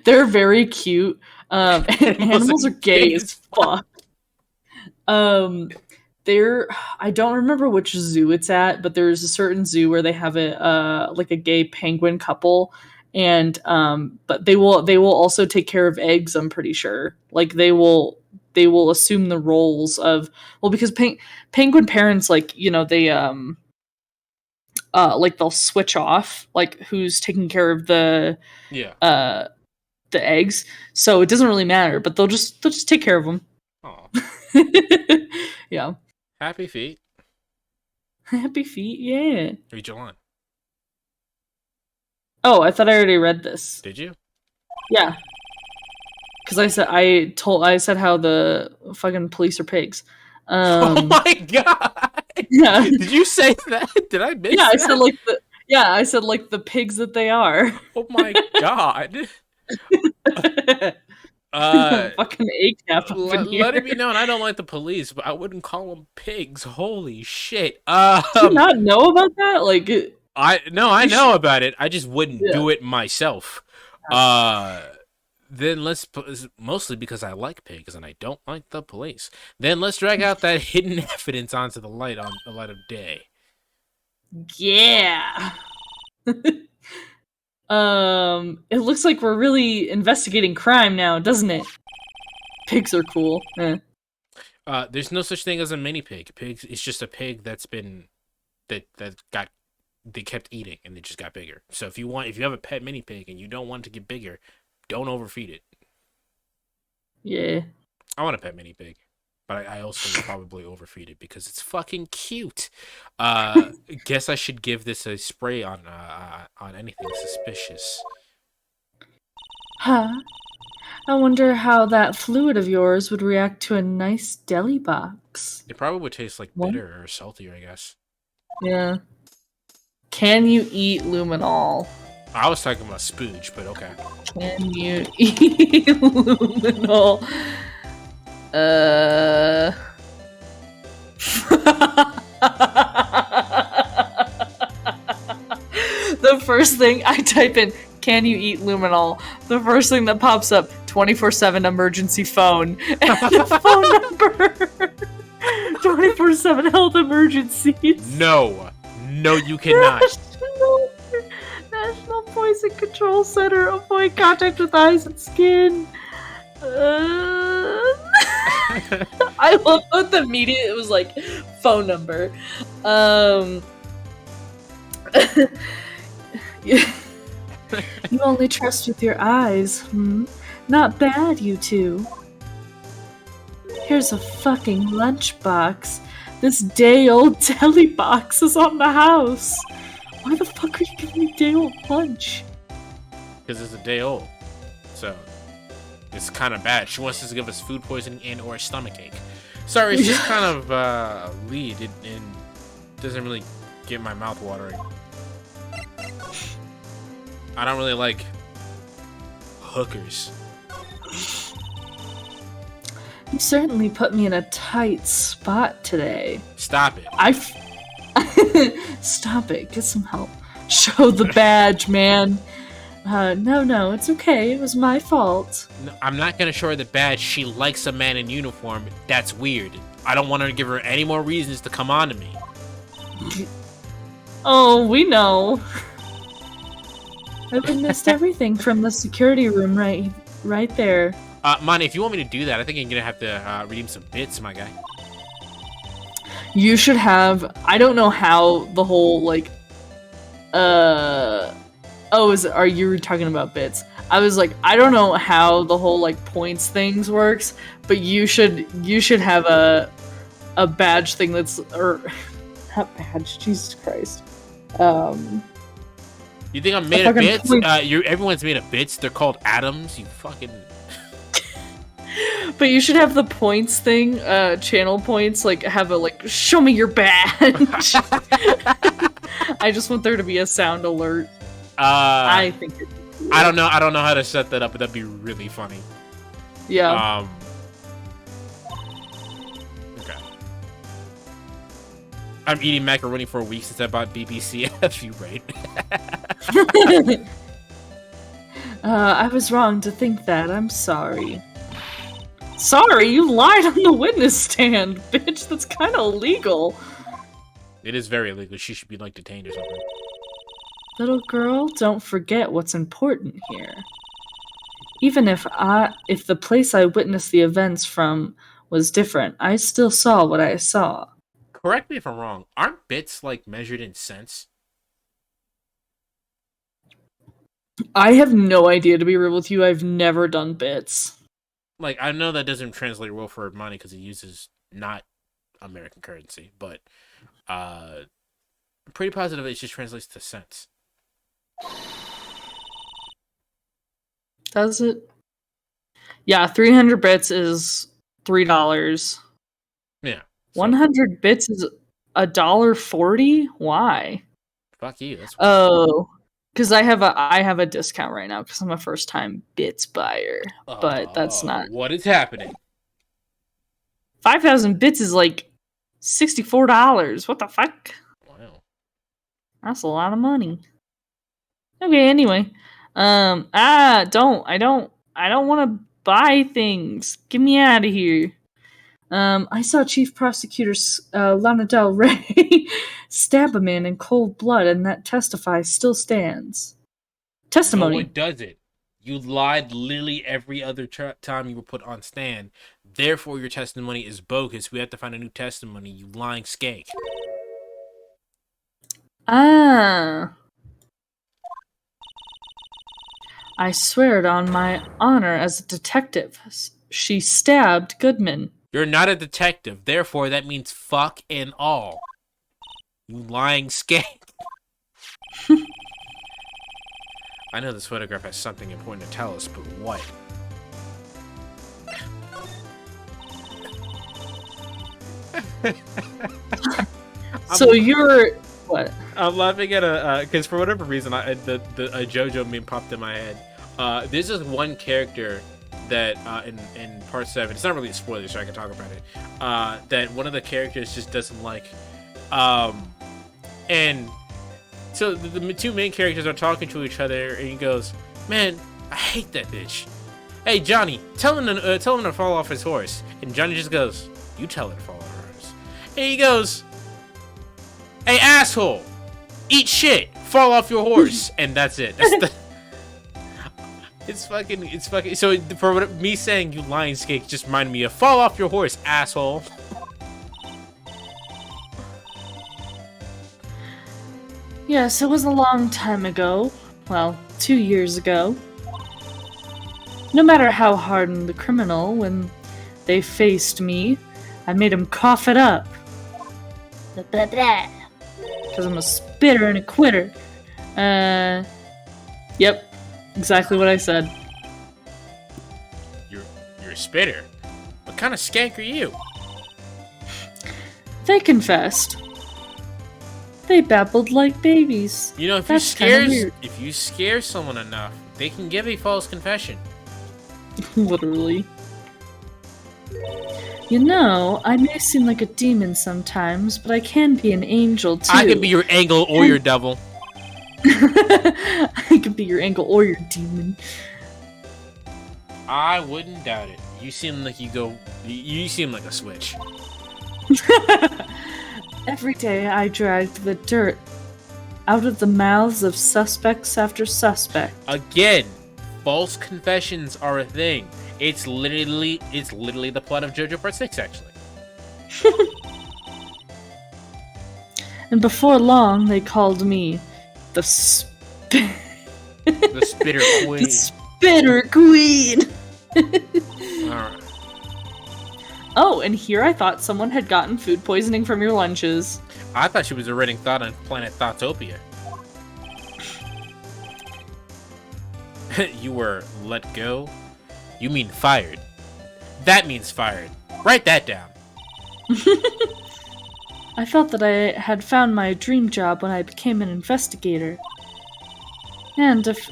Speaker 1: They're very cute. Animals are gay as fuck. I don't remember which zoo it's at, but there's a certain zoo where they have a like a gay penguin couple, and but they will also take care of eggs. I'm pretty sure. Like they will assume the roles of, well, because penguin parents, like, you know, they like they'll switch off like who's taking care of the eggs, so it doesn't really matter. But they'll just take care of them.
Speaker 2: Aw.
Speaker 1: Yeah.
Speaker 2: Happy feet.
Speaker 1: Happy feet, yeah.
Speaker 2: Read your line.
Speaker 1: Oh, I thought I already read this.
Speaker 2: Did you?
Speaker 1: Yeah. Because I said how the fucking police are pigs.
Speaker 2: Oh my god!
Speaker 1: Yeah.
Speaker 2: Did you say that? Did I miss that?
Speaker 1: I said like the pigs that they are.
Speaker 2: Oh my god.
Speaker 1: Fucking ACAP up in here.
Speaker 2: Let it be known, I don't like the police, but I wouldn't call them pigs. Holy shit!
Speaker 1: Do you not know about that? Like,
Speaker 2: I know about it. I just wouldn't do it myself. Then mostly because I like pigs and I don't like the police. Then let's drag out that hidden evidence onto the light of day.
Speaker 1: Yeah. It looks like we're really investigating crime now, doesn't it? Pigs are cool.
Speaker 2: There's no such thing as a mini pig. It's just a pig that's been they kept eating and it just got bigger. So if you have a pet mini pig and you don't want it to get bigger, don't overfeed it.
Speaker 1: Yeah.
Speaker 2: I want a pet mini pig, but I also would probably overfeed it because it's fucking cute. Guess I should give this a spray on anything suspicious.
Speaker 1: Huh? I wonder how that fluid of yours would react to a nice deli box.
Speaker 2: It probably would taste like bitter or saltier, I guess.
Speaker 1: Yeah. Can you eat luminol?
Speaker 2: I was talking about spooge, but okay.
Speaker 1: Can you eat luminol? The first thing I type in, can you eat luminol? The first thing that pops up, 24/7 emergency phone. And the phone number. 24/7 health emergencies.
Speaker 2: No, you cannot.
Speaker 1: National Poison Control Center. Avoid contact with eyes and skin. I love how the media, it was like phone number. You only trust with your eyes. Not bad, you two. Here's a fucking lunchbox. This day-old deli box is on the house. Why the fuck are you giving me day-old lunch?
Speaker 2: Because it's a day old. So, it's kind of bad. She wants us to give us food poisoning and or stomach ache. Sorry, it's just kind of lead. It doesn't really get my mouth watering. I don't really like hookers.
Speaker 1: You certainly put me in a tight spot today.
Speaker 2: Stop it.
Speaker 1: Stop it. Get some help. Show the badge, man. No, it's okay. It was my fault.
Speaker 2: No, I'm not gonna show her the badge. She likes a man in uniform. That's weird. I don't want her to give her any more reasons to come on to me.
Speaker 1: Oh, we know. I witnessed everything from the security room right there.
Speaker 2: Monty, if you want me to do that, I think I'm gonna have to redeem some bits, my guy.
Speaker 1: You should have. I don't know how the whole like. Are you talking about bits? I was like, I don't know how the whole like points things works, but you should have a badge thing that's not badge. Jesus Christ.
Speaker 2: You think I'm made of bits? Everyone's made of bits. They're called atoms. You fucking.
Speaker 1: But you should have the points thing, channel points, like have a like, show me your badge. I just want there to be a sound alert. I think it'd be cool.
Speaker 2: I don't know how to set that up, but that'd be really funny.
Speaker 1: Yeah.
Speaker 2: Okay. I'm eating macaroni for a week since I bought BBC. You right?
Speaker 1: I was wrong to think that. I'm sorry. Sorry, you lied on the witness stand, bitch. That's kind of illegal.
Speaker 2: It is very illegal. She should be like detained or something.
Speaker 1: Little girl, don't forget what's important here. Even if the place I witnessed the events from was different, I still saw what I saw.
Speaker 2: Correct me if I'm wrong. Aren't bits like measured in cents?
Speaker 1: I have no idea, to be real with you. I've never done bits.
Speaker 2: Like, I know that doesn't translate well for money because it uses not American currency, but I'm pretty positive it just translates to cents.
Speaker 1: Does it? Yeah, 300 bits is $3.
Speaker 2: Yeah. So
Speaker 1: 100 bits is $1.40? Why?
Speaker 2: fuck you. That's
Speaker 1: Oh, because I have a discount right now because I'm a first time bits buyer. But that's not.
Speaker 2: What is happening?
Speaker 1: 5,000 bits is like $64. What the fuck?
Speaker 2: Wow.
Speaker 1: That's a lot of money. Okay, anyway. I don't want to buy things. Get me out of here. I saw Chief Prosecutor Lana Del Rey stab a man in cold blood, and that still stands. Testimony.
Speaker 2: No, it doesn't. You lied literally every other time you were put on stand. Therefore, your testimony is bogus. We have to find a new testimony, you lying skank.
Speaker 1: I swear it on my honor as a detective. She stabbed Goodman.
Speaker 2: You're not a detective. Therefore, that means fuck and all. You lying skank. I know this photograph has something important to tell us, but what?
Speaker 1: So you're what?
Speaker 2: I'm laughing at because for whatever reason, a JoJo meme popped in my head. There's this one character that in part 7, it's not really a spoiler, so I can talk about it. That one of the characters just doesn't like, and so the two main characters are talking to each other, and he goes, "Man, I hate that bitch. Hey Johnny, tell him to fall off his horse." And Johnny just goes, "You tell her to fall off her horse." And he goes, "Hey asshole, eat shit, fall off your horse." And that's it. That's the. It's fucking. So for me saying you lying skank just reminded me of fall off your horse, asshole.
Speaker 1: Yes, it was a long time ago. Well, 2 years ago. No matter how hardened the criminal, when they faced me, I made him cough it up. Because I'm a spitter and a quitter. Yep. Exactly what I said.
Speaker 2: You're a spitter? What kind of skank are you?
Speaker 1: They confessed. They babbled like babies.
Speaker 2: You know,
Speaker 1: That's kinda weird.
Speaker 2: if you scare someone enough, they can give a false confession.
Speaker 1: Literally. You know, I may seem like a demon sometimes, but I can be an angel too.
Speaker 2: I can be your angel or your devil.
Speaker 1: I can be your angel or your demon.
Speaker 2: I wouldn't doubt it. You seem like you seem like a switch.
Speaker 1: Every day I dragged the dirt out of the mouths of suspects after suspect.
Speaker 2: Again, false confessions are a thing. It's literally the plot of JoJo Part 6, actually.
Speaker 1: And before long, they called me the
Speaker 2: The Spitter Queen.
Speaker 1: The Spitter Queen!
Speaker 2: Alright.
Speaker 1: Oh, and here I thought someone had gotten food poisoning from your lunches.
Speaker 2: I thought she was a reading thought on planet Thoughtopia. You were let go? You mean fired. That means fired. Write that down.
Speaker 1: I felt that I had found my dream job when I became an investigator. And if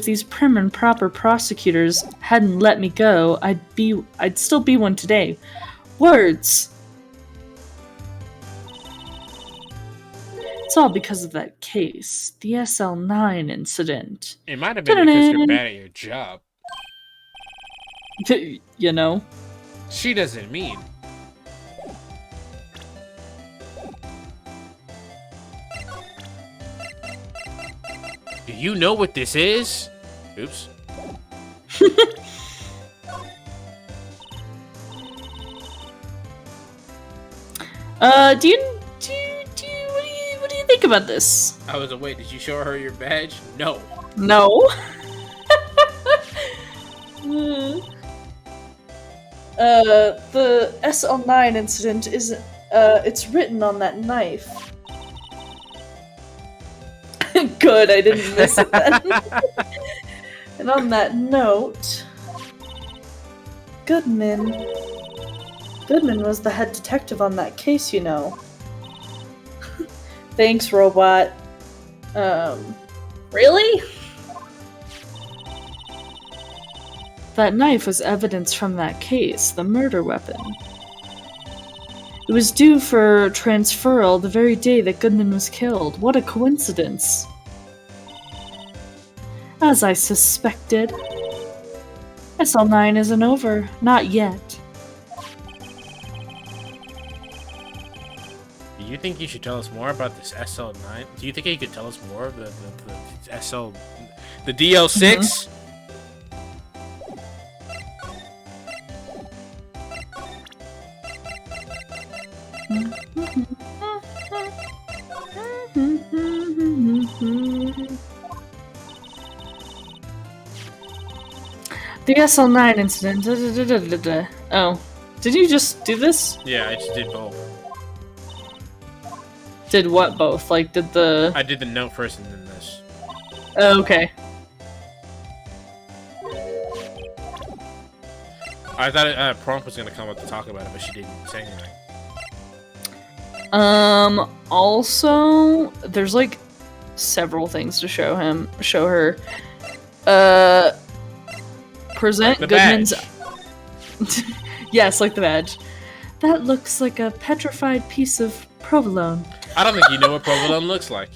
Speaker 1: these prim and proper prosecutors hadn't let me go, I'd still be one today. Words! It's all because of that case, the SL9 incident.
Speaker 2: It might have been because you're bad at your job.
Speaker 1: You know?
Speaker 2: She doesn't mean. Do you know what this is? Oops.
Speaker 1: What do you think about this?
Speaker 2: I was wait, did you show her your badge? No.
Speaker 1: No. The SL9 incident is, it's written on that knife. Good, I didn't miss it then. And on that note, Goodman was the head detective on that case, you know. Thanks, robot. Really? That knife was evidence from that case, the murder weapon. It was due for transferal the very day that Goodman was killed. What a coincidence. As I suspected. SL9 isn't over. Not yet.
Speaker 2: Do you think you should tell us more about this SL9? Do you think you could tell us more of the SL... The DL6?
Speaker 1: The SL9 incident. Oh. Did you just do this?
Speaker 2: Yeah, I just did both.
Speaker 1: Did what both? Like, did the...
Speaker 2: I did the note first and then this.
Speaker 1: Oh, okay.
Speaker 2: I thought Prompt was gonna come up to talk about it, but she didn't say anything.
Speaker 1: Also, there's, like, several things to show her. Present
Speaker 2: Like the
Speaker 1: Goodman's...
Speaker 2: badge.
Speaker 1: Yes, like the badge. That looks like a petrified piece of provolone.
Speaker 2: I don't think you know what provolone looks like.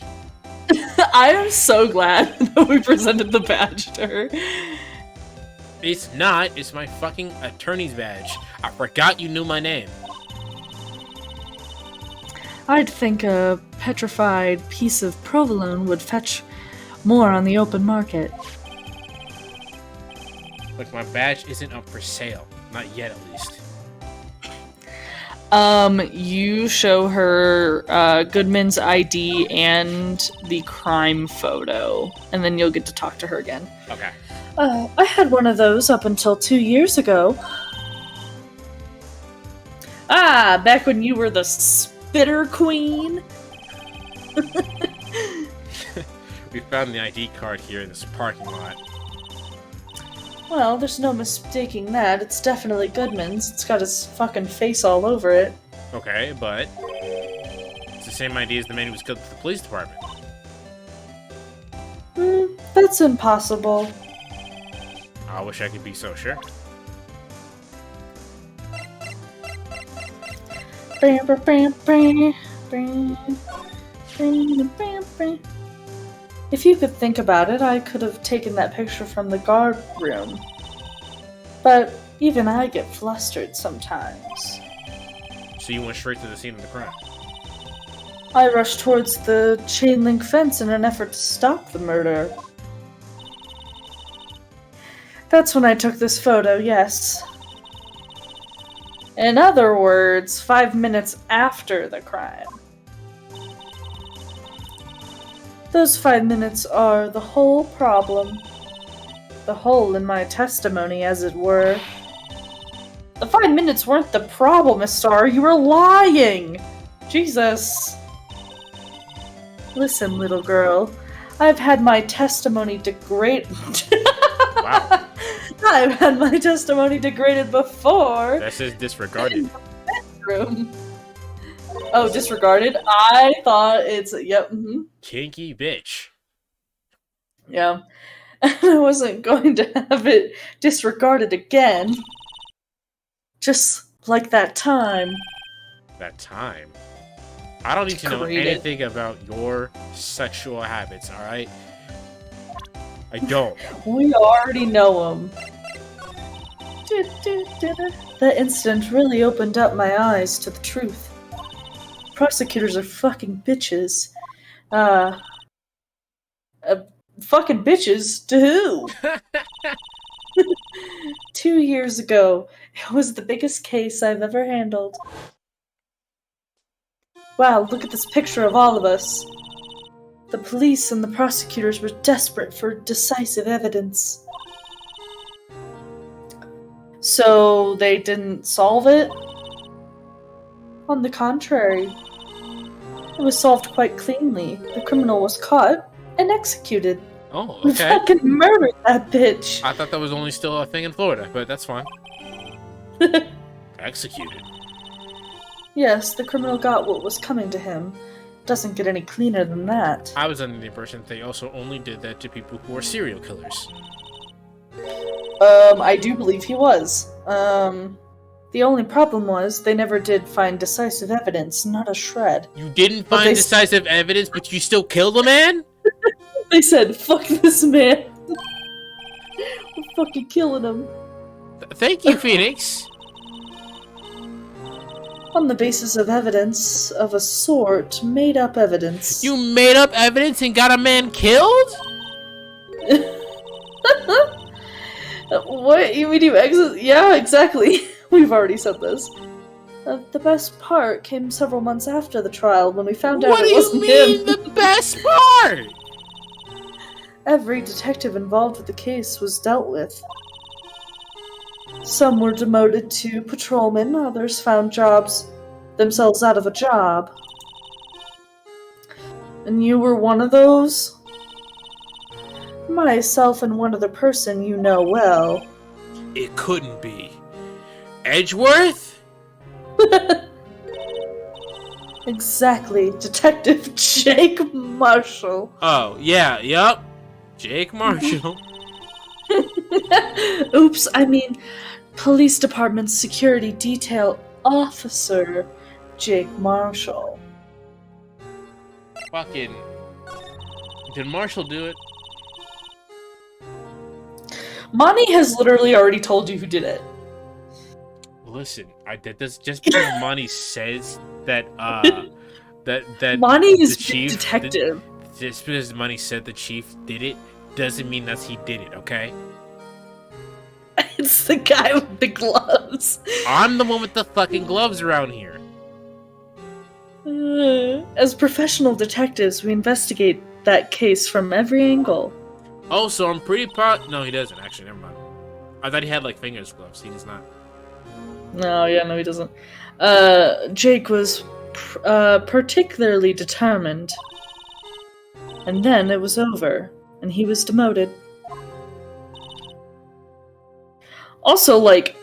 Speaker 1: I am so glad that we presented the badge to her.
Speaker 2: It's not. It's my fucking attorney's badge. I forgot you knew my name.
Speaker 1: I'd think a petrified piece of provolone would fetch more on the open market.
Speaker 2: Look, my badge isn't up for sale. Not yet, at least.
Speaker 1: You show her Goodman's ID and the crime photo, and then you'll get to talk to her again.
Speaker 2: Okay.
Speaker 1: I had one of those up until 2 years ago. Ah, back when you were the Spitter Queen.
Speaker 2: We found the ID card here in this parking lot.
Speaker 1: Well, there's no mistaking that. It's definitely Goodman's. It's got his fucking face all over it.
Speaker 2: Okay, but it's the same idea as the man who was killed at the police department.
Speaker 1: That's impossible.
Speaker 2: I wish I could be so sure.
Speaker 1: If you could think about it, I could have taken that picture from the guard room. But even I get flustered sometimes.
Speaker 2: So you went straight to the scene of the crime?
Speaker 1: I rushed towards the chain link fence in an effort to stop the murder. That's when I took this photo, yes. In other words, 5 minutes after the crime. Those 5 minutes are the whole problem. The hole in my testimony, as it were. The 5 minutes weren't the problem, Miss Starr. You were lying! Jesus. Listen, little girl. I've had my testimony degraded.
Speaker 2: Wow.
Speaker 1: I've had my testimony degraded before.
Speaker 2: That says disregarded.
Speaker 1: Room. Oh, disregarded? I thought it's... Yep.
Speaker 2: Kinky bitch.
Speaker 1: Yeah. And I wasn't going to have it disregarded again. Just like that time.
Speaker 2: That time? I don't need to know
Speaker 1: Degraded.
Speaker 2: anything about your sexual habits, alright? I don't.
Speaker 1: We already know him. That incident really opened up my eyes to the truth. Prosecutors are fucking bitches. Fucking bitches to who? 2 years ago, it was the biggest case I've ever handled. Wow, look at this picture of all of us. The police and the prosecutors were desperate for decisive evidence. So they didn't solve it? On the contrary. It was solved quite cleanly. The criminal was caught and executed.
Speaker 2: Oh,
Speaker 1: We
Speaker 2: okay.
Speaker 1: fucking murdered that bitch.
Speaker 2: I thought that was only still a thing in Florida, but that's fine. Executed.
Speaker 1: Yes, the criminal got what was coming to him. Doesn't get any cleaner than that.
Speaker 2: I was under the impression that they also only did that to people who are serial killers.
Speaker 1: I do believe he was. The only problem was they never did find decisive evidence, not a shred.
Speaker 2: You didn't
Speaker 1: But
Speaker 2: find
Speaker 1: they-
Speaker 2: decisive evidence, but you still killed a man?
Speaker 1: They said, fuck this man. We're fucking killing him.
Speaker 2: Thank you, Phoenix.
Speaker 1: On the basis of evidence of a sort, made up evidence.
Speaker 2: You made up evidence and got a man killed?
Speaker 1: What? You mean you exit? Yeah, exactly. We've already said this. The best part came several months after the trial when we found out
Speaker 2: What do
Speaker 1: it
Speaker 2: you
Speaker 1: wasn't
Speaker 2: mean
Speaker 1: him.
Speaker 2: the best part?
Speaker 1: Every detective involved with the case was dealt with. Some were demoted to patrolmen, others found themselves out of a job. And you were one of those? Myself and one other person you know well.
Speaker 2: It couldn't be. Edgeworth?
Speaker 1: Exactly, Detective Jake Marshall.
Speaker 2: Oh, yeah, yup. Jake Marshall.
Speaker 1: Oops, I mean, Police Department Security Detail Officer Jake Marshall.
Speaker 2: Fucking... Did Marshall do it?
Speaker 1: Monty has literally already told you who did it.
Speaker 2: Listen, I did this just because Monty says that, that
Speaker 1: Monty is
Speaker 2: the chief...
Speaker 1: detective.
Speaker 2: Just because Monty said the chief did it, doesn't mean that he did it, okay?
Speaker 1: It's the guy with the gloves.
Speaker 2: I'm the one with the fucking gloves around here.
Speaker 1: As professional detectives, we investigate that case from every angle.
Speaker 2: Oh, so I'm pretty No, he doesn't, actually, never mind. I thought he had, like, fingers gloves. He does not.
Speaker 1: No, he doesn't. Jake was particularly determined. And then it was over, and he was demoted. Also, like,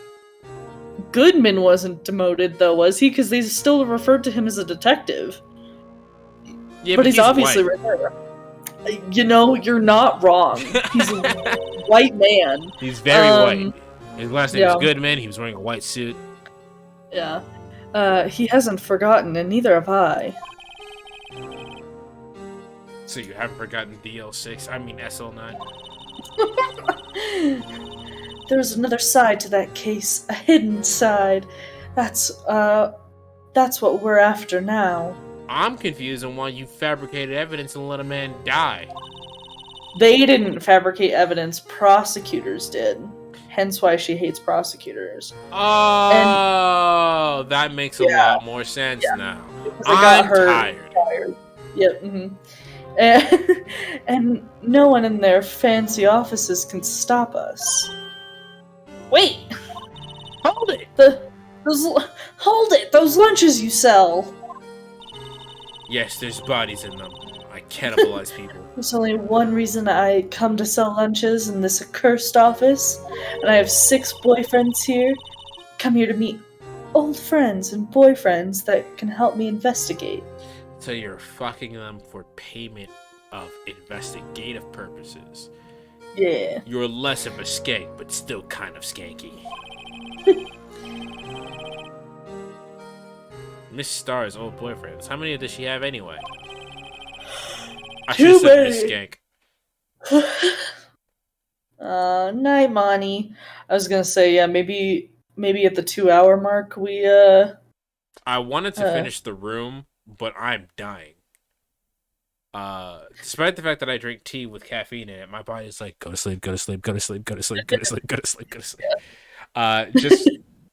Speaker 1: Goodman wasn't demoted, though, was he? Because they still referred to him as a detective.
Speaker 2: Yeah,
Speaker 1: but he's obviously
Speaker 2: white.
Speaker 1: right there. You know, you're not wrong. He's a white man.
Speaker 2: He's very white. His last name is
Speaker 1: yeah.
Speaker 2: Goodman. He was wearing a white suit.
Speaker 1: Yeah. He hasn't forgotten, and neither have I.
Speaker 2: So you haven't forgotten DL6? I mean SL9.
Speaker 1: There's another side to that case, a hidden side. That's what we're after now.
Speaker 2: I'm confused on why you fabricated evidence and let a man die.
Speaker 1: They didn't fabricate evidence, prosecutors did. Hence why she hates prosecutors.
Speaker 2: Oh, that makes a lot more sense now. I'm tired.
Speaker 1: Yep. And no one in their fancy offices can stop us. Wait!
Speaker 2: Hold it!
Speaker 1: Hold it! Those lunches you sell!
Speaker 2: Yes, there's bodies in them. I cannibalize people.
Speaker 1: There's only one reason I come to sell lunches in this accursed office, and I have 6 boyfriends here. Come here to meet old friends and boyfriends that can help me investigate.
Speaker 2: So you're fucking them for payment of investigative purposes.
Speaker 1: Yeah.
Speaker 2: You're less of a skank, but still kind of skanky. Miss Star's old boyfriends. How many does she have anyway? I should have said Miss Skank.
Speaker 1: Night, Monty. I was gonna say, yeah, maybe at the 2-hour mark we
Speaker 2: I wanted to finish the room, but I'm dying. Despite the fact that I drink tea with caffeine in it, my body's like, go to sleep, go to sleep, go to sleep, go to sleep, go to sleep, go to sleep, go to sleep.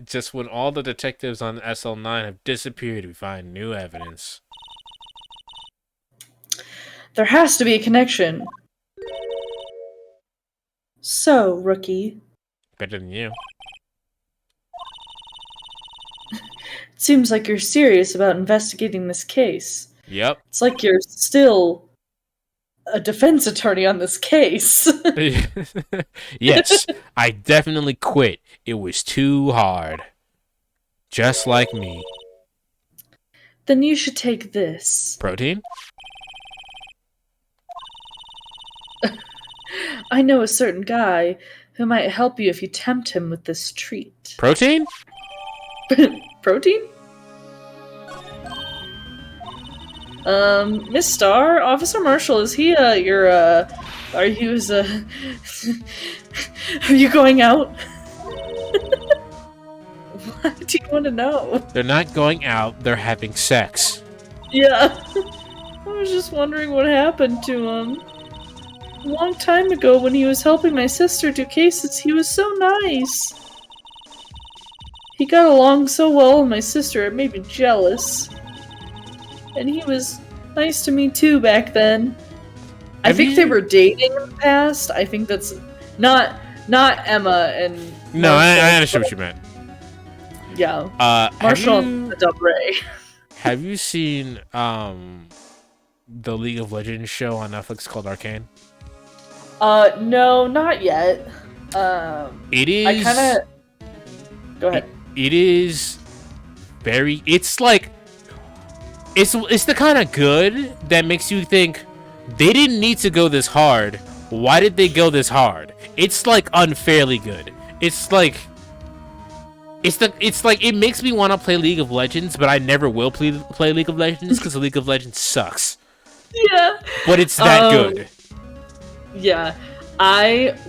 Speaker 2: Just when all the detectives on SL9 have disappeared, we find new evidence.
Speaker 1: There has to be a connection. So, rookie.
Speaker 2: Better than you.
Speaker 1: It seems like you're serious about investigating this case.
Speaker 2: Yep.
Speaker 1: It's like you're still a defense attorney on this case.
Speaker 2: Yes, I definitely quit. It was too hard. Just like me.
Speaker 1: Then you should take this.
Speaker 2: Protein?
Speaker 1: I know a certain guy who might help you if you tempt him with this treat.
Speaker 2: Protein?
Speaker 1: Protein? Miss Star, Officer Marshall, is he, are you, are you going out? What do you want to know?
Speaker 2: They're not going out, they're having sex.
Speaker 1: Yeah. I was just wondering what happened to him. A long time ago when he was helping my sister do cases, he was so nice. He got along so well with my sister, it made me jealous. And he was nice to me too back then. I think they were dating in the past. I think that's not Emma and
Speaker 2: No, I understand what you meant.
Speaker 1: Yeah. Marshall and Ray.
Speaker 2: Have you seen the League of Legends show on Netflix called Arcane?
Speaker 1: No, not yet.
Speaker 2: It is.
Speaker 1: I kind of. Go ahead.
Speaker 2: It is very. It's like. It's the kind of good that makes you think they didn't need to go this hard. Why did they go this hard? It's like unfairly good. It's like. It's like it makes me want to play League of Legends, but I never will play League of Legends because League of Legends sucks.
Speaker 1: Yeah.
Speaker 2: But it's that good.
Speaker 1: Yeah.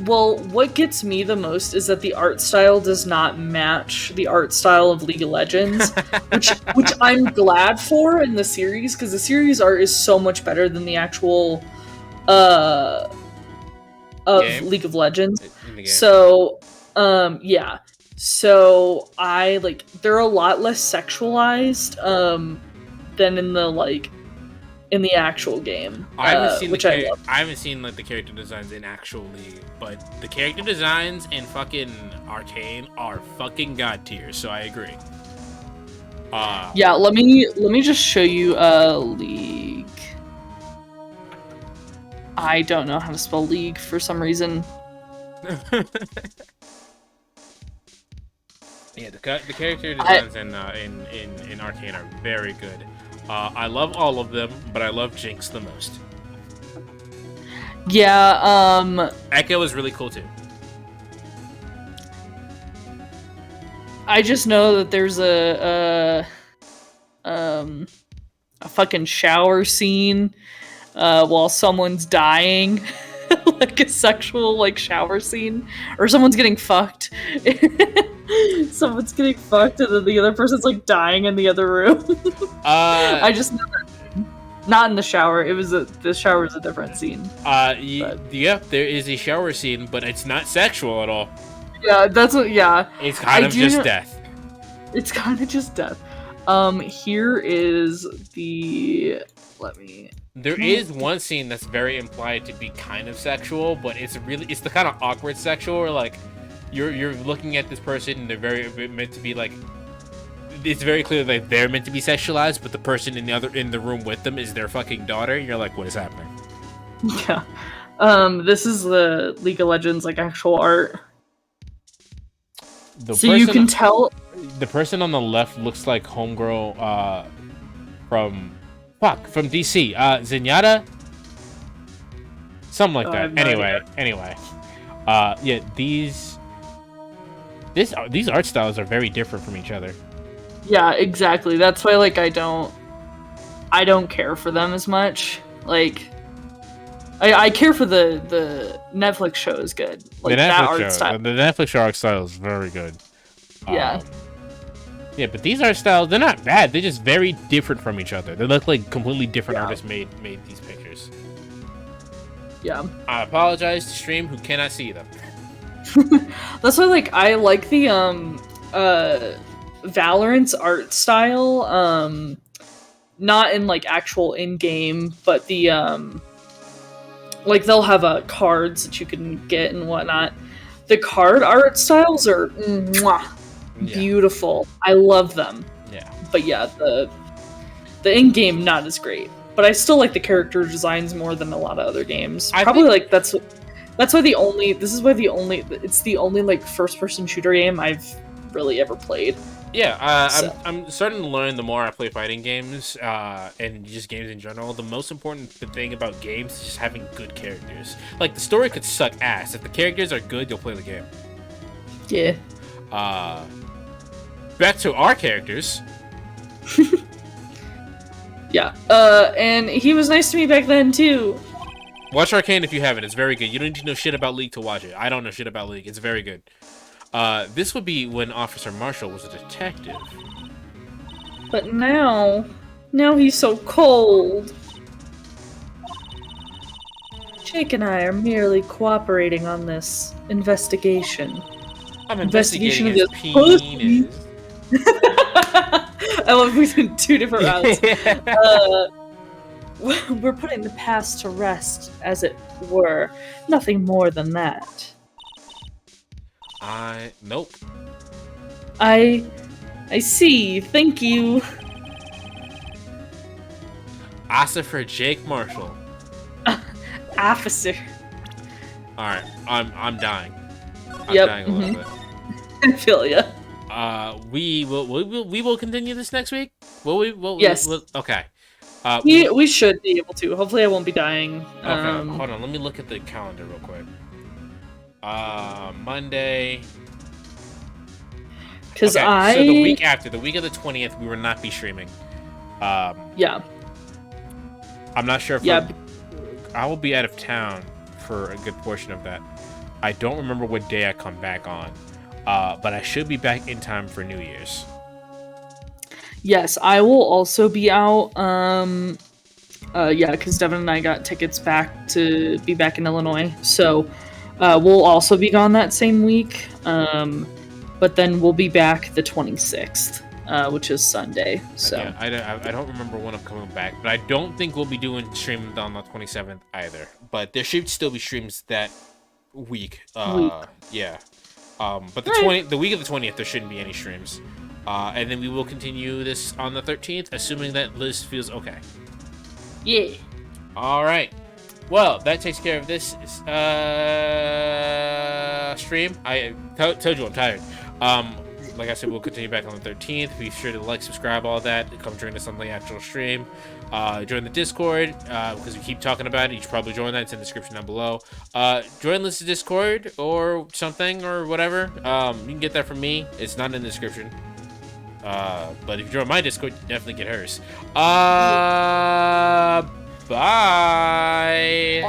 Speaker 1: What gets me the most is that the art style does not match the art style of League of Legends, which I'm glad for in the series, because the series art is so much better than the actual of League of Legends. So, yeah. So they're a lot less sexualized than in the actual game.
Speaker 2: I haven't seen
Speaker 1: I
Speaker 2: haven't seen the character designs in actual League, but the character designs in fucking Arcane are fucking god tier. So I agree.
Speaker 1: Yeah, let me just show you League. I don't know how to spell League for some reason.
Speaker 2: Yeah, the character designs in Arcane are very good. I love all of them, but I love Jinx the most.
Speaker 1: Yeah,
Speaker 2: Echo is really cool too.
Speaker 1: I just know that there's a fucking shower scene while someone's dying. Like a sexual like shower scene, or someone's getting fucked. Someone's getting fucked, and then the other person's like dying in the other room. I just know that. Not in the shower. The shower is a different scene.
Speaker 2: Yeah, there is a shower scene, but it's not sexual at all.
Speaker 1: Yeah, that's what. Yeah,
Speaker 2: it's kind of just death.
Speaker 1: It's kind of just death. Here is the. Let me.
Speaker 2: There is one scene that's very implied to be kind of sexual, but it's the kind of awkward sexual where like you're looking at this person and they're meant to be like, it's very clear that they're meant to be sexualized, but the person in the room with them is their fucking daughter. You're like, what is happening?
Speaker 1: Yeah. This is the League of Legends like actual art. So you can tell
Speaker 2: the person on the left looks like homegirl from DC. Zenyatta? Something like that. Anyway. Yeah, these art styles are very different from each other.
Speaker 1: Yeah, exactly. That's why like I don't care for them as much. Like I care for the Netflix show is good. Like that art style.
Speaker 2: The Netflix art style is very good.
Speaker 1: Yeah.
Speaker 2: Yeah, but these art styles, they're not bad. They're just very different from each other. They look like completely different artists made these pictures.
Speaker 1: Yeah.
Speaker 2: I apologize to stream who cannot see them.
Speaker 1: That's why like I like the Valorant's art style. Not in like actual in-game, but the like they'll have cards that you can get and whatnot. The card art styles are beautiful. I love them.
Speaker 2: Yeah.
Speaker 1: But yeah, the in-game not as great. But I still like the character designs more than a lot of other games. It's the only like first-person shooter game I've really ever played.
Speaker 2: Yeah, I'm starting to learn the more I play fighting games and just games in general. The most important thing about games is just having good characters. Like, the story could suck ass. If the characters are good, you'll play the game.
Speaker 1: Yeah.
Speaker 2: Back to our characters.
Speaker 1: Yeah. And he was nice to me back then, too.
Speaker 2: Watch Arcane if you haven't. It's very good. You don't need to know shit about League to watch it. I don't know shit about League. It's very good. This would be when Officer Marshall was a detective.
Speaker 1: But now he's so cold. Jake and I are merely cooperating on this investigation.
Speaker 2: I'm investigating his penis.
Speaker 1: I love we did two different routes. We're putting the past to rest, as it were. Nothing more than that.
Speaker 2: Nope.
Speaker 1: I see. Thank you.
Speaker 2: Officer Jake Marshall.
Speaker 1: Officer.
Speaker 2: All right, I'm dying. I'm
Speaker 1: Yep.
Speaker 2: dying a little bit.
Speaker 1: I feel ya.
Speaker 2: We will continue this next week.
Speaker 1: Yes.
Speaker 2: Okay.
Speaker 1: We should be able to. Hopefully, I won't be dying.
Speaker 2: Okay. Hold on. Let me look at the calendar real quick. Monday.
Speaker 1: Because
Speaker 2: so the week after, the week of the 20th, we will not be streaming.
Speaker 1: Yeah.
Speaker 2: I'm not sure if
Speaker 1: Yeah.
Speaker 2: I will be out of town for a good portion of that. I don't remember what day I come back on, but I should be back in time for New Year's.
Speaker 1: Yes, I will also be out. Yeah, because Devin and I got tickets back to be back in Illinois, so we'll also be gone that same week. But then we'll be back the 26th, which is Sunday. So
Speaker 2: yeah, I don't remember when I'm coming back, but I don't think we'll be doing streams on the 27th either. But there should still be streams that week. Yeah. But the week of the 20th, there shouldn't be any streams. And then we will continue this on the 13th, assuming that Liz feels okay.
Speaker 1: yeah.
Speaker 2: All right. Well, that takes care of this stream. I told you I'm tired. like I said, we'll continue back on the 13th. Be sure to like, subscribe, all that. Come join us on the actual stream. Join the Discord, because we keep talking about it. You should probably join that. It's in the description down below. Join the Discord or something or whatever. You can get that from me. It's not in the description. But if you join my Discord, you definitely get hers. Bye.
Speaker 1: Bye.